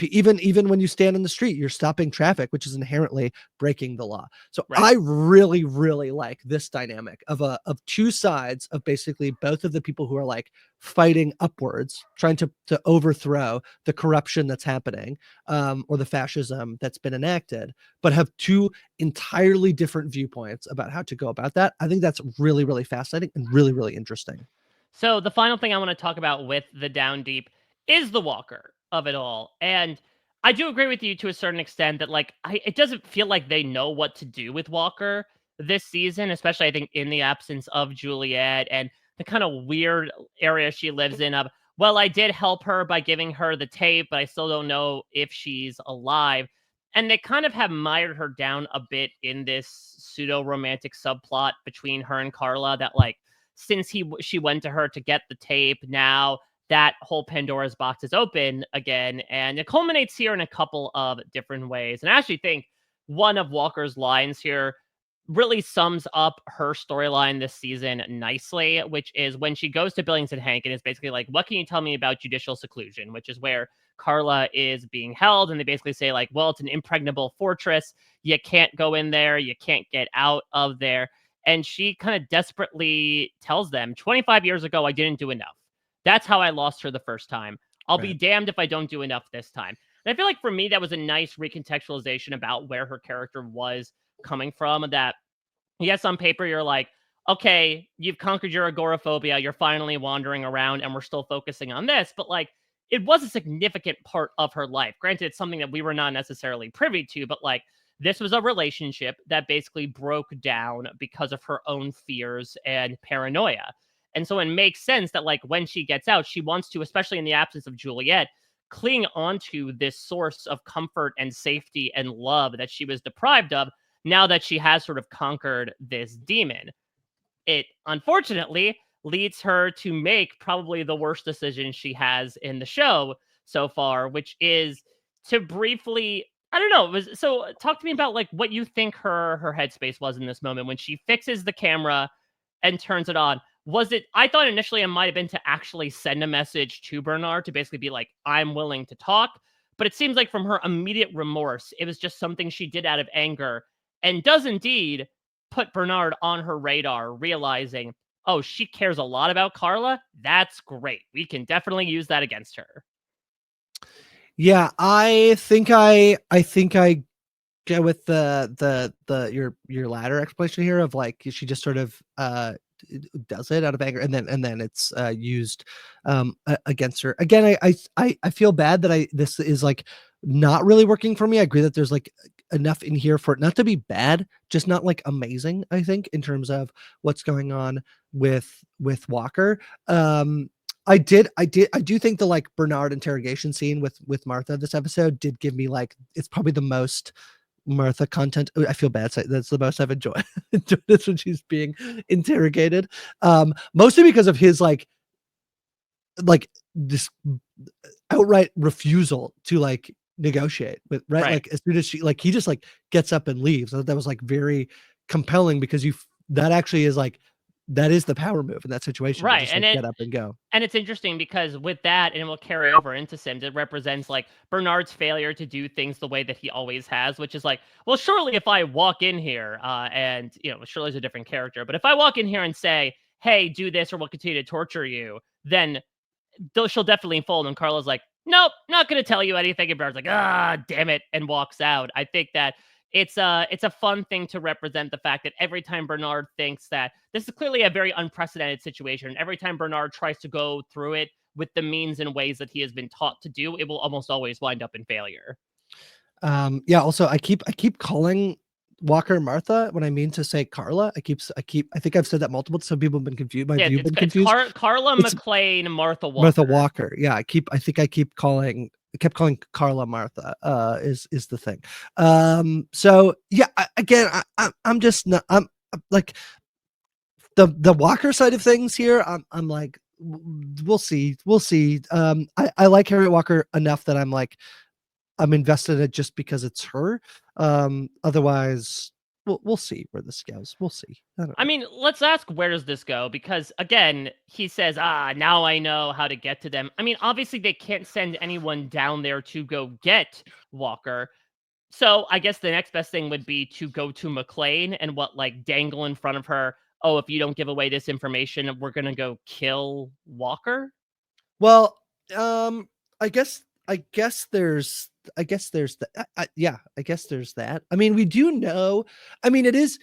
even when you stand in the street, you're stopping traffic, which is inherently breaking the law. So I really, really like this dynamic of two sides of basically both of the people who are like fighting upwards, trying to overthrow the corruption that's happening, or the fascism that's been enacted, but have two entirely different viewpoints about how to go about that. I think that's really, really fascinating and really, really interesting. So the final thing I want to talk about with the down deep is the Walker of it all. And I do agree with you to a certain extent that like it doesn't feel like they know what to do with Walker this season, especially I think in the absence of Juliet and the kind of weird area she lives in of, well, I did help her by giving her the tape, but I still don't know if she's alive. And they kind of have mired her down a bit in this pseudo romantic subplot between her and Carla that like, since she went to her to get the tape, now that whole Pandora's box is open again. And it culminates here in a couple of different ways. And I actually think one of Walker's lines here really sums up her storyline this season nicely, which is when she goes to Billings and Hank and is basically like, what can you tell me about judicial seclusion, which is where Carla is being held. And they basically say like, well, it's an impregnable fortress. You can't go in there. You can't get out of there. And she kind of desperately tells them, 25 years ago, I didn't do enough. That's how I lost her the first time. I'll be damned if I don't do enough this time. And I feel like for me, that was a nice recontextualization about where her character was coming from. That, yes, on paper, you're like, okay, you've conquered your agoraphobia. You're finally wandering around and we're still focusing on this. But like, it was a significant part of her life. Granted, it's something that we were not necessarily privy to, but like, this was a relationship that basically broke down because of her own fears and paranoia. And so it makes sense that, like, when she gets out, she wants to, especially in the absence of Juliet, cling onto this source of comfort and safety and love that she was deprived of now that she has sort of conquered this demon. It unfortunately leads her to make probably the worst decision she has in the show so far, which is to briefly, I don't know, so talk to me about like what you think her headspace was in this moment when she fixes the camera and turns it on. Was it, I thought initially it might have been to actually send a message to Bernard to basically be like, I'm willing to talk. But it seems like from her immediate remorse, it was just something she did out of anger and does indeed put Bernard on her radar, realizing, oh, she cares a lot about Carla. That's great. We can definitely use that against her. Yeah, I think I go with your latter explanation here of like she just sort of does it out of anger, and then it's used against her again. I feel bad that this is like not really working for me. I agree that there's like enough in here for it not to be bad, just not like amazing, I think, in terms of what's going on with Walker. I do think the like Bernard interrogation scene with Martha this episode did give me like, it's probably the most Martha content. I feel bad. That's the most I've enjoyed this when she's being interrogated. Mostly because of his like this outright refusal to like negotiate with, right? Like as soon as she, like, he just like gets up and leaves. So that was like very compelling because that actually is like, that is the power move in that situation. Right. Just, like, get up and go. And it's interesting because with that, and it will carry over into Sims, it represents like Bernard's failure to do things the way that he always has, which is like, well, surely if I walk in here, and Shirley's a different character, but if I walk in here and say, hey, do this or we'll continue to torture you, then she'll definitely fold. And Carla's like, nope, not going to tell you anything. And Bernard's like, damn it, and walks out. I think that it's a fun thing to represent the fact that every time Bernard thinks that this is clearly a very unprecedented situation, and every time Bernard tries to go through it with the means and ways that he has been taught to do, it will almost always wind up in failure. Yeah. Also, I keep calling Walker Martha when I mean to say Carla. I think I've said that multiple. Some people have been confused. My view been confused. Carla McLean, Martha Walker. Martha Walker. Yeah. I kept calling Carla Martha. Is the thing. So yeah. I'm just not. I'm like the Walker side of things here. I'm like, we'll see. I like Harriet Walker enough that I'm like, I'm invested in it just because it's her. Otherwise, we'll see where this goes. We'll see. I mean, let's ask, where does this go? Because again, he says, now I know how to get to them. I mean, obviously they can't send anyone down there to go get Walker. So I guess the next best thing would be to go to McLean and dangle in front of her, oh, if you don't give away this information, we're going to go kill Walker. Well, I guess there's that. I guess there's that. I mean, we do know. I mean, it is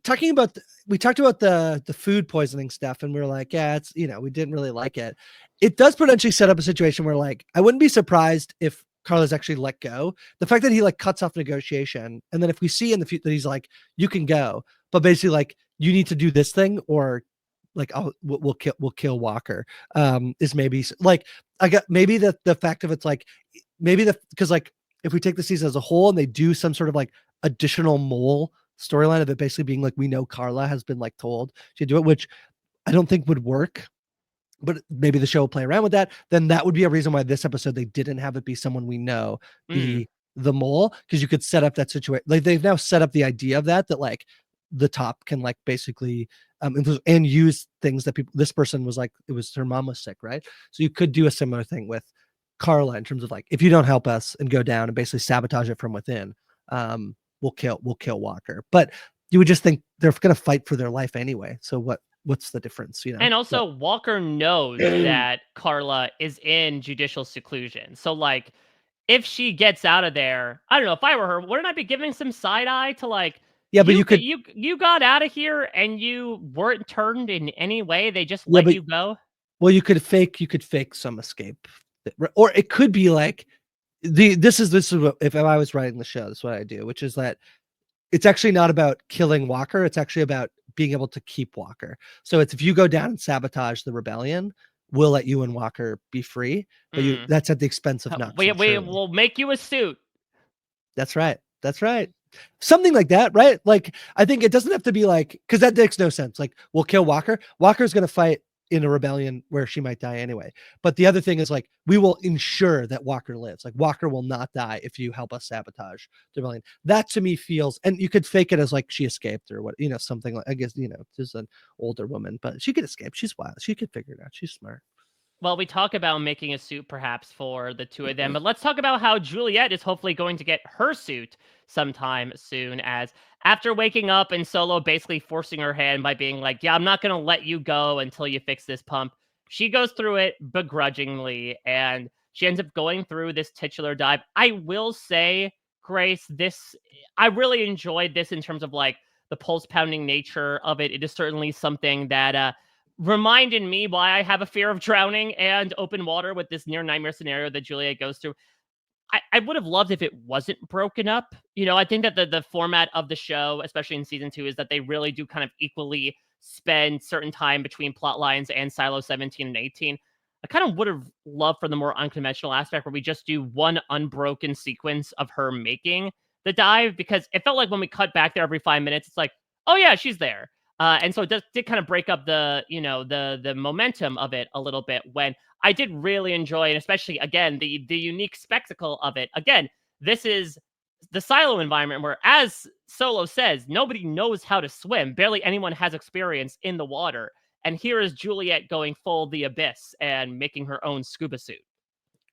talking about. We talked about the food poisoning stuff, and we are like, yeah, it's we didn't really like it. It does potentially set up a situation where like I wouldn't be surprised if Carla's actually let go. The fact that he like cuts off negotiation, and then if we see in the future that he's like, you can go, but basically like you need to do this thing or like, oh, we'll kill Walker. Is maybe like, I got maybe the fact of it's like maybe because like if we take the season as a whole and they do some sort of like additional mole storyline of it basically being like, we know Carla has been like told to do it, which I don't think would work, but maybe the show will play around with that. Then that would be a reason why this episode they didn't have it be someone we know be the mole, because you could set up that situation. Like they've now set up the idea of that like the top can like basically and use things that this person was like, it was her mom was sick, right? So you could do a similar thing with Carla in terms of like, if you don't help us and go down and basically sabotage it from within, we'll kill Walker. But you would just think they're going to fight for their life anyway. So what's the difference, And also Walker knows that Carla is in judicial seclusion. So like if she gets out of there, I don't know, if I were her, wouldn't I be giving some side eye to like, yeah, but you got out of here and you weren't turned in any way. They just let you go. Well, you could fake some escape, or it could be like this is what, if I was writing the show, this is what I do, which is that it's actually not about killing Walker. It's actually about being able to keep Walker. So it's if you go down and sabotage the rebellion, we'll let you and Walker be free. But that's at the expense of Nux. We will make you a suit. That's right. That's right. Something like that, right? Like, I think it doesn't have to be like, because that makes no sense. Like, we'll kill Walker. Walker's going to fight in a rebellion where she might die anyway. But the other thing is, like, we will ensure that Walker lives. Like, Walker will not die if you help us sabotage the rebellion. That to me feels, and you could fake it as like she escaped or what, something like, I guess, just an older woman, but she could escape. She's wild. She could figure it out. She's smart. Well, we talk about making a suit perhaps for the two of them, but let's talk about how Juliet is hopefully going to get her suit sometime soon, as after waking up and Solo basically forcing her hand by being like, yeah, I'm not going to let you go until you fix this pump. She goes through it begrudgingly, and she ends up going through this titular dive. I will say, Grace, I really enjoyed this in terms of like the pulse pounding nature of it. It is certainly something that, reminded me why I have a fear of drowning and open water with this near nightmare scenario that Juliet goes through. I would have loved if it wasn't broken up. I think that the format of the show, especially in season 2, is that they really do kind of equally spend certain time between plot lines and Silo 17 and 18. I kind of would have loved for the more unconventional aspect where we just do one unbroken sequence of her making the dive, because it felt like when we cut back there every 5 minutes, it's like, oh yeah, she's there. And so it did kind of break up the momentum of it a little bit, when I did really enjoy, and especially, again, the unique spectacle of it. Again, this is the silo environment where, as Solo says, nobody knows how to swim. Barely anyone has experience in the water. And here is Juliet going full the abyss and making her own scuba suit.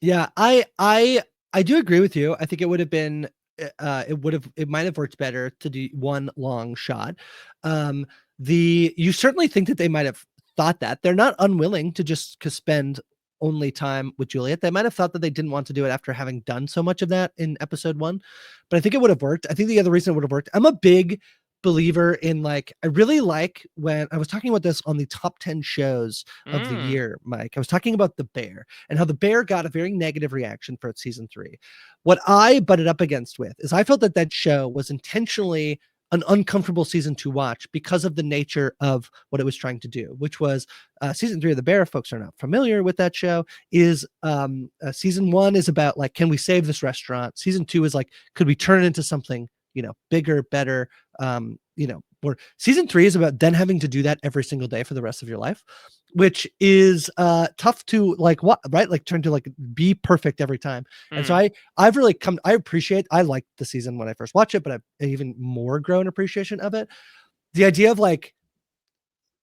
Yeah, I do agree with you. I think it would have been it might have worked better to do one long shot. You certainly think that they might have thought that. They're not unwilling to just spend only time with Juliet. They might have thought that they didn't want to do it after having done so much of that in episode 1, but I think it would have worked. I think the other reason it would have worked, I'm a big believer in, like, I really like when I was talking about this on the top 10 shows of the year, Mike. I was talking about The Bear and how The Bear got a very negative reaction for its season 3. What I butted up against with is I felt that that show was intentionally an uncomfortable season to watch because of the nature of what it was trying to do, which was season 3 of The Bear. Folks are not familiar with that show. Is season 1 is about, like, can we save this restaurant? Season 2 is like, could we turn it into something, bigger, better, or season 3 is about then having to do that every single day for the rest of your life, which is tough to, like, what, right? Like, trying to, like, be perfect every time. And so I've really I liked the season when I first watched it, but I've even more grown appreciation of it. The idea of, like,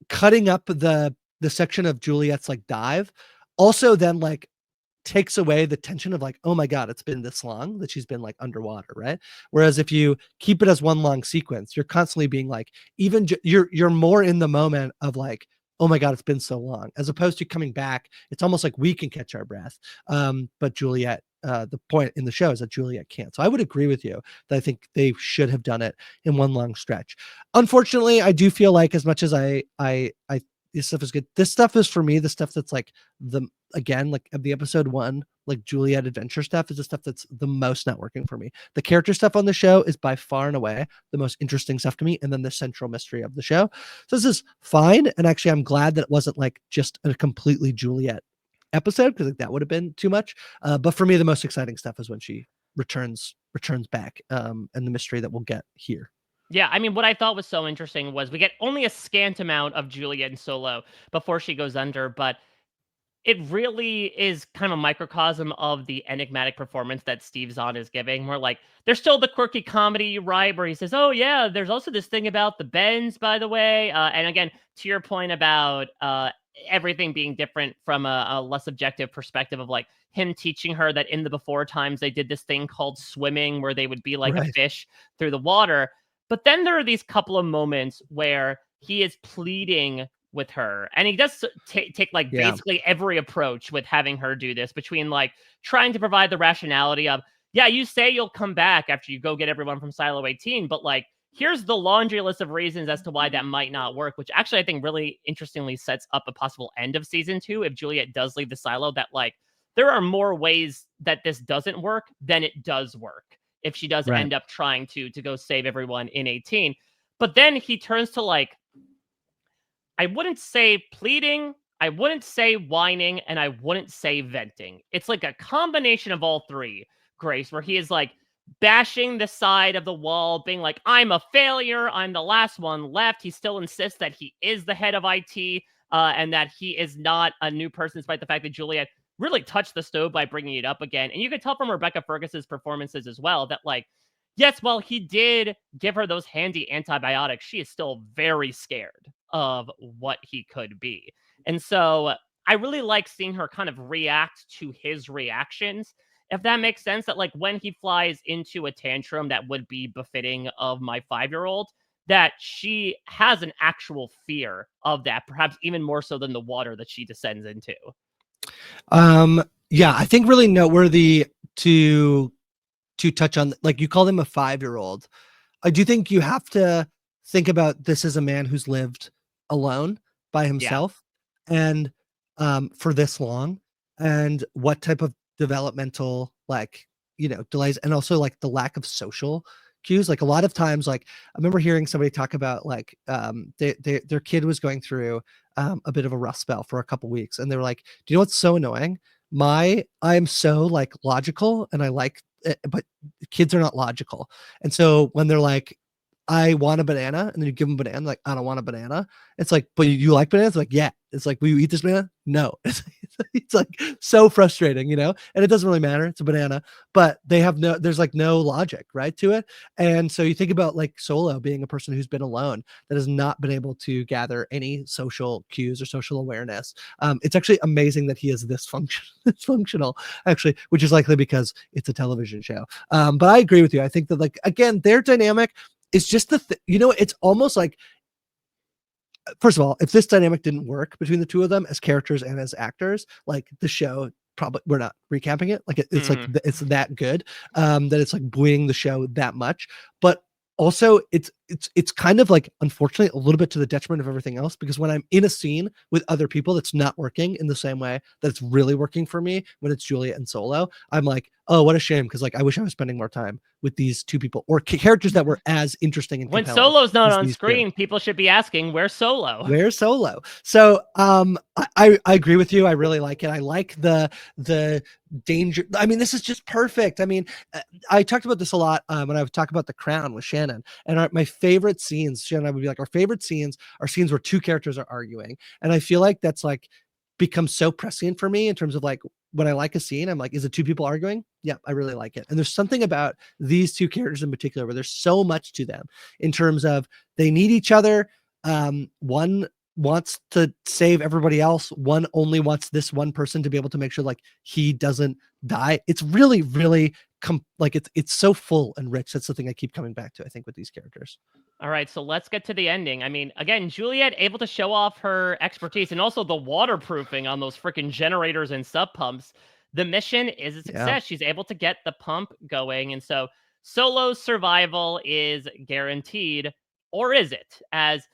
cutting up the section of Juliet's, like, dive also then, like, takes away the tension of, like, oh my God, it's been this long that she's been, like, underwater, right? Whereas if you keep it as one long sequence, you're constantly being like, even you're more in the moment of, like, oh my God, it's been so long, as opposed to coming back. It's almost like we can catch our breath. But Juliet, the point in the show is that Juliet can't. So I would agree with you that I think they should have done it in one long stretch. Unfortunately, I do feel like, as much as I this stuff is good, this stuff is, for me, the stuff that's like like of the episode 1, like, Juliet adventure stuff is the stuff that's the most not working for me. The character stuff on the show is by far and away the most interesting stuff to me, and then the central mystery of the show. So this is fine, and actually I'm glad that it wasn't, like, just a completely Juliet episode, because, like, that would have been too much. But for me, the most exciting stuff is when she returns back, and the mystery that we'll get here. Yeah, I mean, what I thought was so interesting was we get only a scant amount of Juliet and Solo before she goes under, but it really is kind of a microcosm of the enigmatic performance that Steve Zahn is giving. Where, like, there's still the quirky comedy, right, where he says, oh yeah, there's also this thing about the bends, by the way. And again, to your point about everything being different from a less objective perspective of, like, him teaching her that in the before times they did this thing called swimming, where they would be like a fish through the water. But then there are these couple of moments where he is pleading with her, and he does take like basically every approach with having her do this, between, like, trying to provide the rationality of, yeah, you say you'll come back after you go get everyone from Silo 18, but, like, here's the laundry list of reasons as to why that might not work, which actually I think really interestingly sets up a possible end of season 2 if Juliet does leave the silo, that, like, there are more ways that this doesn't work than it does work if she does Right. end up trying to go save everyone in 18. But then he turns to, like, I wouldn't say pleading, I wouldn't say whining, and I wouldn't say venting. It's like a combination of all three, Grace, where he is like bashing the side of the wall, being like, I'm a failure, I'm the last one left. He still insists that he is the head of IT, and that he is not a new person, despite the fact that Juliet really touched the stove by bringing it up again. And you can tell from Rebecca Fergus's performances as well that, like, yes, while he did give her those handy antibiotics, she is still very scared of what he could be. And so I really like seeing her kind of react to his reactions, if that makes sense. That, like, when he flies into a tantrum that would be befitting of my 5-year-old, that she has an actual fear of that, perhaps even more so than the water that she descends into. Yeah, I think really noteworthy to touch on, like, you call him a 5-year-old. I do think you have to think about this as a man who's lived alone by himself and for this long, and what type of developmental, like, delays, and also like the lack of social cues. Like, a lot of times, like, I remember hearing somebody talk about, like, their kid was going through a bit of a rough spell for a couple weeks, and they were like, do you know what's so annoying? I'm so, like, logical, and I like it, but kids are not logical. And so when they're like, I want a banana, and then you give them a banana, like, I don't want a banana. It's like, but you like bananas? Like, yeah. It's like, will you eat this banana? No. It's like so frustrating, and it doesn't really matter. It's a banana, but there's like no logic, right, to it. And so you think about, like, Solo being a person who's been alone, that has not been able to gather any social cues or social awareness. It's actually amazing that he is this functional, actually, which is likely because it's a television show. But I agree with you. I think that, like, again, their dynamic is just it's almost like, first of all, if this dynamic didn't work between the two of them as characters and as actors, like, the show, probably, we're not recapping it. Like, it's like, it's that good, that it's like buoying the show that much. But also, it's kind of, like, unfortunately, a little bit to the detriment of everything else, because when I'm in a scene with other people that's not working in the same way that it's really working for me when it's Juliet and Solo, I'm like, oh, what a shame, because, like, I wish I was spending more time with these two people, or characters that were as interesting and when compelling Solo's not as on these screen, two. people should be asking, where's Solo? Where's Solo? So I agree with you. I really like it. I like the danger. I mean, this is just perfect. I mean, I talked about this a lot when I would talk about The Crown with Shannon, and my favorite scenes, Shannon and I would be like, our favorite scenes are scenes where two characters are arguing. And I feel like that's, like, become so prescient for me in terms of, like, when I like a scene, I'm like, is it two people arguing? Yeah, I really like it. And there's something about these two characters in particular where there's so much to them in terms of they need each other. One wants to save everybody else. One only wants this one person to be able to make sure, like, he doesn't die. It's really, really like, it's so full and rich. That's the thing I keep coming back to, I think, with these characters. All right, so let's get to the ending. I mean, again, Juliet able to show off her expertise and also the waterproofing on those freaking generators and sub pumps. The mission is a success. Yeah. She's able to get the pump going. And so Solo's survival is guaranteed, or is it? As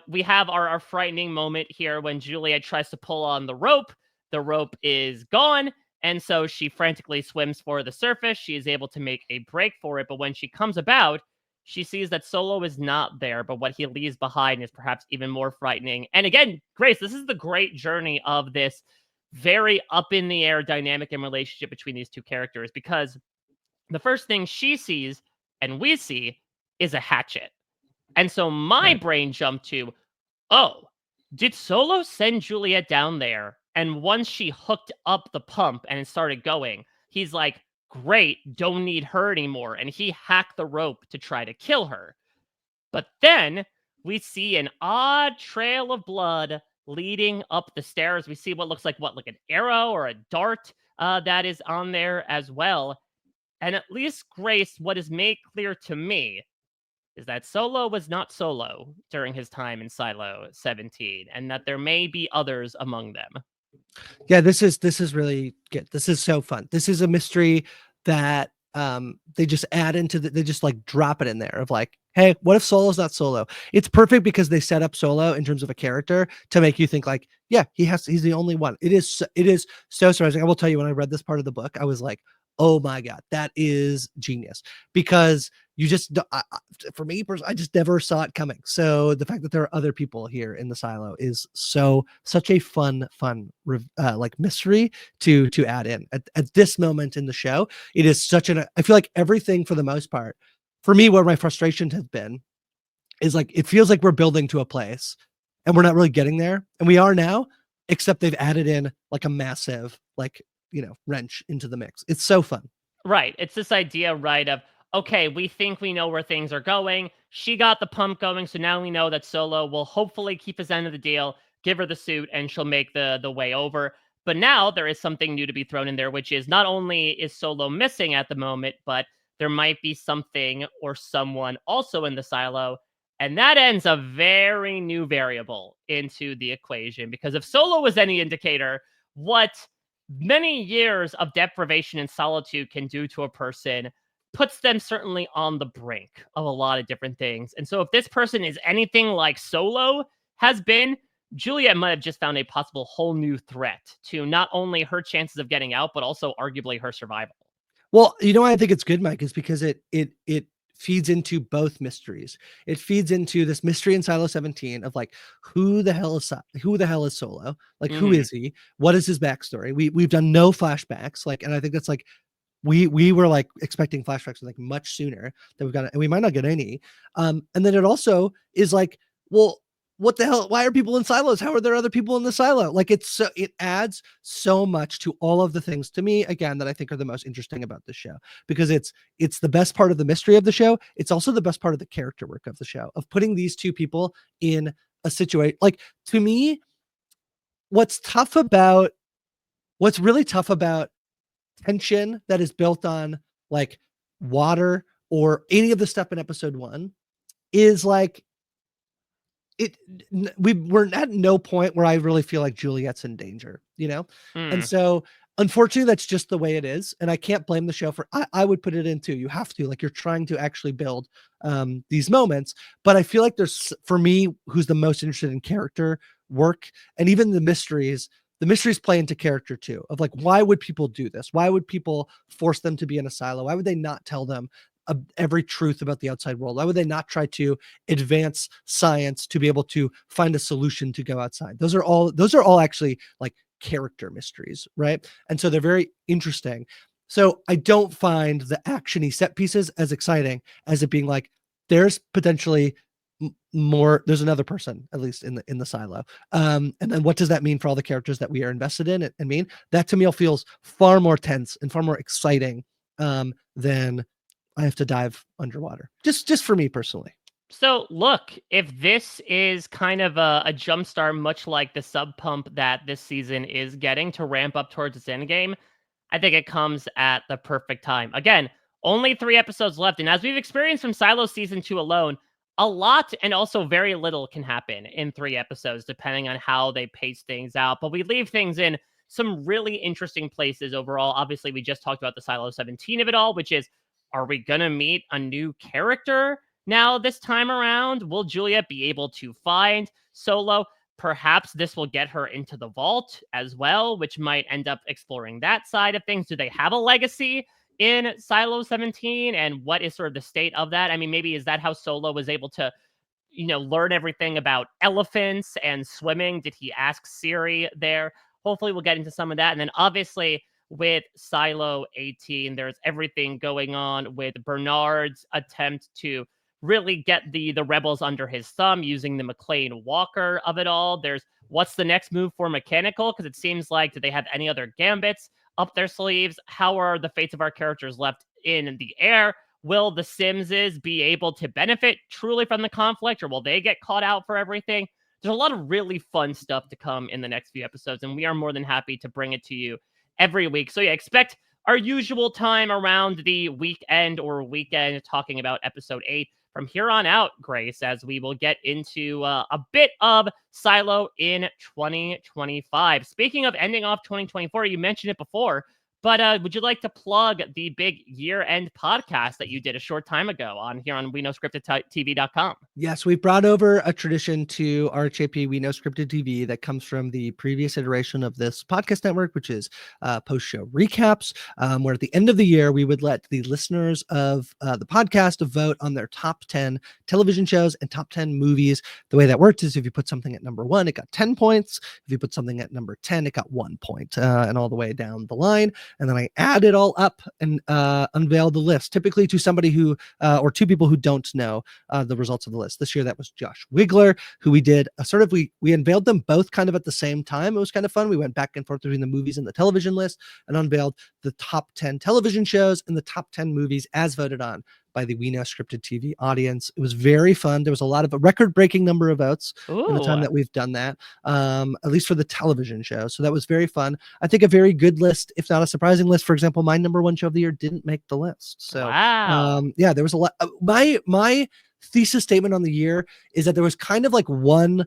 we have our frightening moment here when Juliet tries to pull on the rope is gone. And so she frantically swims for the surface. She is able to make a break for it. But when she comes about, she sees that Solo is not there, but what he leaves behind is perhaps even more frightening. And again, Grace, this is the great journey of this very up in the air dynamic and relationship between these two characters, because the first thing she sees and we see is a hatchet. And so my brain jumped to, oh, did Solo send Juliet down there? And once she hooked up the pump and it started going, he's like, great, don't need her anymore. And he hacked the rope to try to kill her. But then we see an odd trail of blood leading up the stairs. We see what looks like an arrow or a dart that is on there as well. And at least, Grace, what is made clear to me is that Solo was not Solo during his time in Silo 17, and that there may be others among them. Yeah, this is really good. This is so fun. This is a mystery that they just add into they just, like, drop it in there of, like, hey, what if Solo's not Solo? It's perfect because they set up Solo in terms of a character to make you think, like, Yeah, he's the only one. It is so surprising. I will tell you, when I read this part of the book, I was like, oh my God, that is genius. Because you just, for me, I just never saw it coming. So the fact that there are other people here in the silo is such a fun, like mystery to add in at this moment in the show. It is I feel like everything for the most part, for me, where my frustration has been is like, it feels like we're building to a place and we're not really getting there. And we are now, except they've added in like a massive, like, wrench into the mix. It's so fun. Right. It's this idea, right, of okay, we think we know where things are going. She got the pump going, so now we know that Solo will hopefully keep his end of the deal, give her the suit, and she'll make the way over. But now there is something new to be thrown in there, which is not only is Solo missing at the moment, but there might be something or someone also in the silo. And that ends a very new variable into the equation. Because if Solo was any indicator, what many years of deprivation and solitude can do to a person puts them certainly on the brink of a lot of different things. And so if this person is anything like Solo has been, Juliet might have just found a possible whole new threat to not only her chances of getting out, but also arguably her survival. Well, you know why I think it's good, Mike, is because it feeds into both mysteries. It feeds into this mystery in Silo 17 of like, who the hell is Solo? Like, who Mhm. is he? What is his backstory? We've done no flashbacks, like, and I think that's like, we were like expecting flashbacks like much sooner than we've got, and we might not get any. And then it also is like, well, what the hell? Why are people in silos? How are there other people in the silo? Like, it adds so much to all of the things, to me, again, that I think are the most interesting about this show, because it's the best part of the mystery of the show. It's also the best part of the character work of the show, of putting these two people in a situation. Like, to me, what's really tough about tension that is built on like water or any of the stuff in episode 1 is like, we're at no point where I really feel like Juliet's in danger, and Mm. so unfortunately that's just the way it is, and I can't blame the show for. I would put it in too. You have to, like, you're trying to actually build these moments, but I feel like there's, for me, who's the most interested in character work and even the mysteries play into character too, of like, why would people do this? Why would people force them to be in a silo? Why would they not tell them every truth about the outside world? Why would they not try to advance science to be able to find a solution to go outside? Those are all actually like character mysteries, right? And so they're very interesting. So I don't find the actiony set pieces as exciting as it being like, there's potentially more, there's another person at least in the silo, and then what does that mean for all the characters that we are invested in? And mean that to me all feels far more tense and far more exciting than I have to dive underwater. Just for me personally. So, look, if this is kind of a jumpstart, much like the sub pump that this season is getting to ramp up towards its end game, I think it comes at the perfect time. Again, only 3 episodes left. And as we've experienced from Silo Season 2 alone, a lot and also very little can happen in 3 episodes, depending on how they pace things out. But we leave things in some really interesting places overall. Obviously, we just talked about the Silo 17 of it all, which is, are we going to meet a new character now this time around? Will Juliet be able to find Solo? Perhaps this will get her into the vault as well, which might end up exploring that side of things. Do they have a legacy in Silo 17? And what is sort of the state of that? I mean, maybe is that how Solo was able to, learn everything about elephants and swimming? Did he ask Siri there? Hopefully, we'll get into some of that. And then obviously, with Silo 18, there's everything going on with Bernard's attempt to really get the rebels under his thumb using the McLean Walker of it all. There's what's the next move for Mechanical, because it seems like, do they have any other gambits up their sleeves? How are the fates of our characters left in the air? Will the Simses be able to benefit truly from the conflict, or will they get caught out for everything? There's a lot of really fun stuff to come in the next few episodes, and we are more than happy to bring it to you every week. So yeah, expect our usual time around the weekend talking about episode 8 from here on out, Grace, as we will get into a bit of Silo in 2025. Speaking of ending off 2024, you mentioned it before, But would you like to plug the big year-end podcast that you did a short time ago on here on WeKnowScriptedTV.com? Yes, we've brought over a tradition to RHAP, We Know Scripted TV, that comes from the previous iteration of this podcast network, which is post-show recaps, where at the end of the year, we would let the listeners of the podcast vote on their top 10 television shows and top 10 movies. The way that worked is if you put something at number 1, it got 10 points. If you put something at number 10, it got 1 point, and all the way down the line. And then I add it all up and unveil the list, typically to somebody who, or two people who don't know the results of the list. This year, that was Josh Wigler, who we did we unveiled them both kind of at the same time. It was kind of fun. We went back and forth between the movies and the television list and unveiled the top 10 television shows and the top 10 movies as voted on by the We Know Scripted TV audience. It was very fun. There was a record-breaking number of votes in the time that we've done that, at least for the television show. So that was very fun. I think a very good list, if not a surprising list. For example, my number 1 show of the year didn't make the list. So wow. Yeah, there was a lot. My thesis statement on the year is that there was kind of like one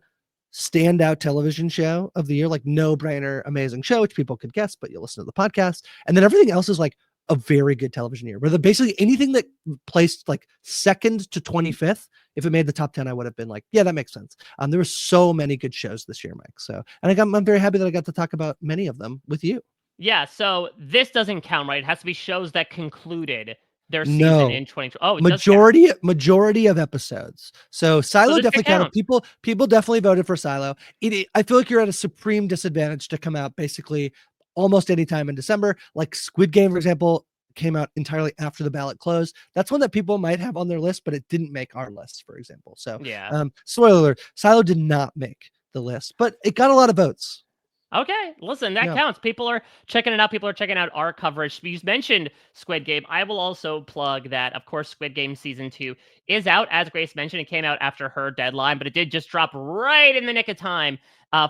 standout television show of the year, like no-brainer, amazing show, which people could guess, but you'll listen to the podcast. And then everything else is like a very good television year, where basically anything that placed like 2nd to 25th, if it made the top 10, I would have been like, yeah, that makes sense. There were so many good shows this year, Mike. So, and I'm very happy that I got to talk about many of them with you. Yeah, so this doesn't count, right? It has to be shows that concluded their season in 2020. Oh, it majority of episodes. So Silo definitely counted. People definitely voted for Silo. I feel like you're at a supreme disadvantage to come out basically almost any time in December. Like Squid Game, for example, came out entirely after the ballot closed. That's one that people might have on their list, but it didn't make our list, for example. So yeah. Spoiler alert, Silo did not make the list, but it got a lot of votes. Okay, listen, that counts. People are checking it out. People are checking out our coverage. You mentioned Squid Game. I will also plug that, of course, Squid Game Season 2 is out. As Grace mentioned, it came out after her deadline, but it did just drop right in the nick of time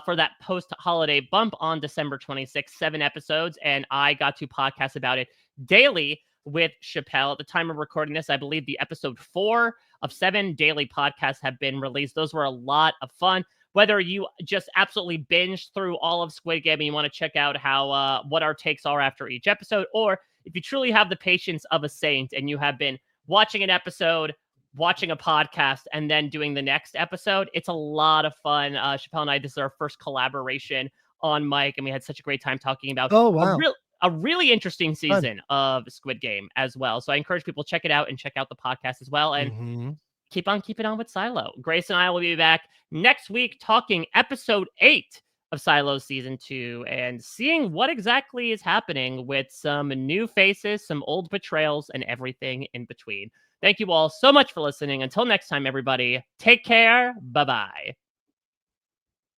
for that post-holiday bump on December 26th, 7 episodes, and I got to podcast about it daily with Chappelle. At the time of recording this, I believe the episode 4 of 7 daily podcasts have been released. Those were a lot of fun. Whether you just absolutely binge through all of Squid Game and you want to check out how what our takes are after each episode, or if you truly have the patience of a saint and you have been watching an episode, watching a podcast, and then doing the next episode, it's a lot of fun. Chappelle and I, this is our first collaboration on mic, and we had such a great time talking about a really interesting season of Squid Game as well. So I encourage people to check it out and check out the podcast as well. And keep on keeping on with Silo. Grace and I will be back next week talking episode 8 of Silo season 2 and seeing what exactly is happening with some new faces, some old betrayals, and everything in between. Thank you all so much for listening. Until next time, everybody, take care. Bye-bye.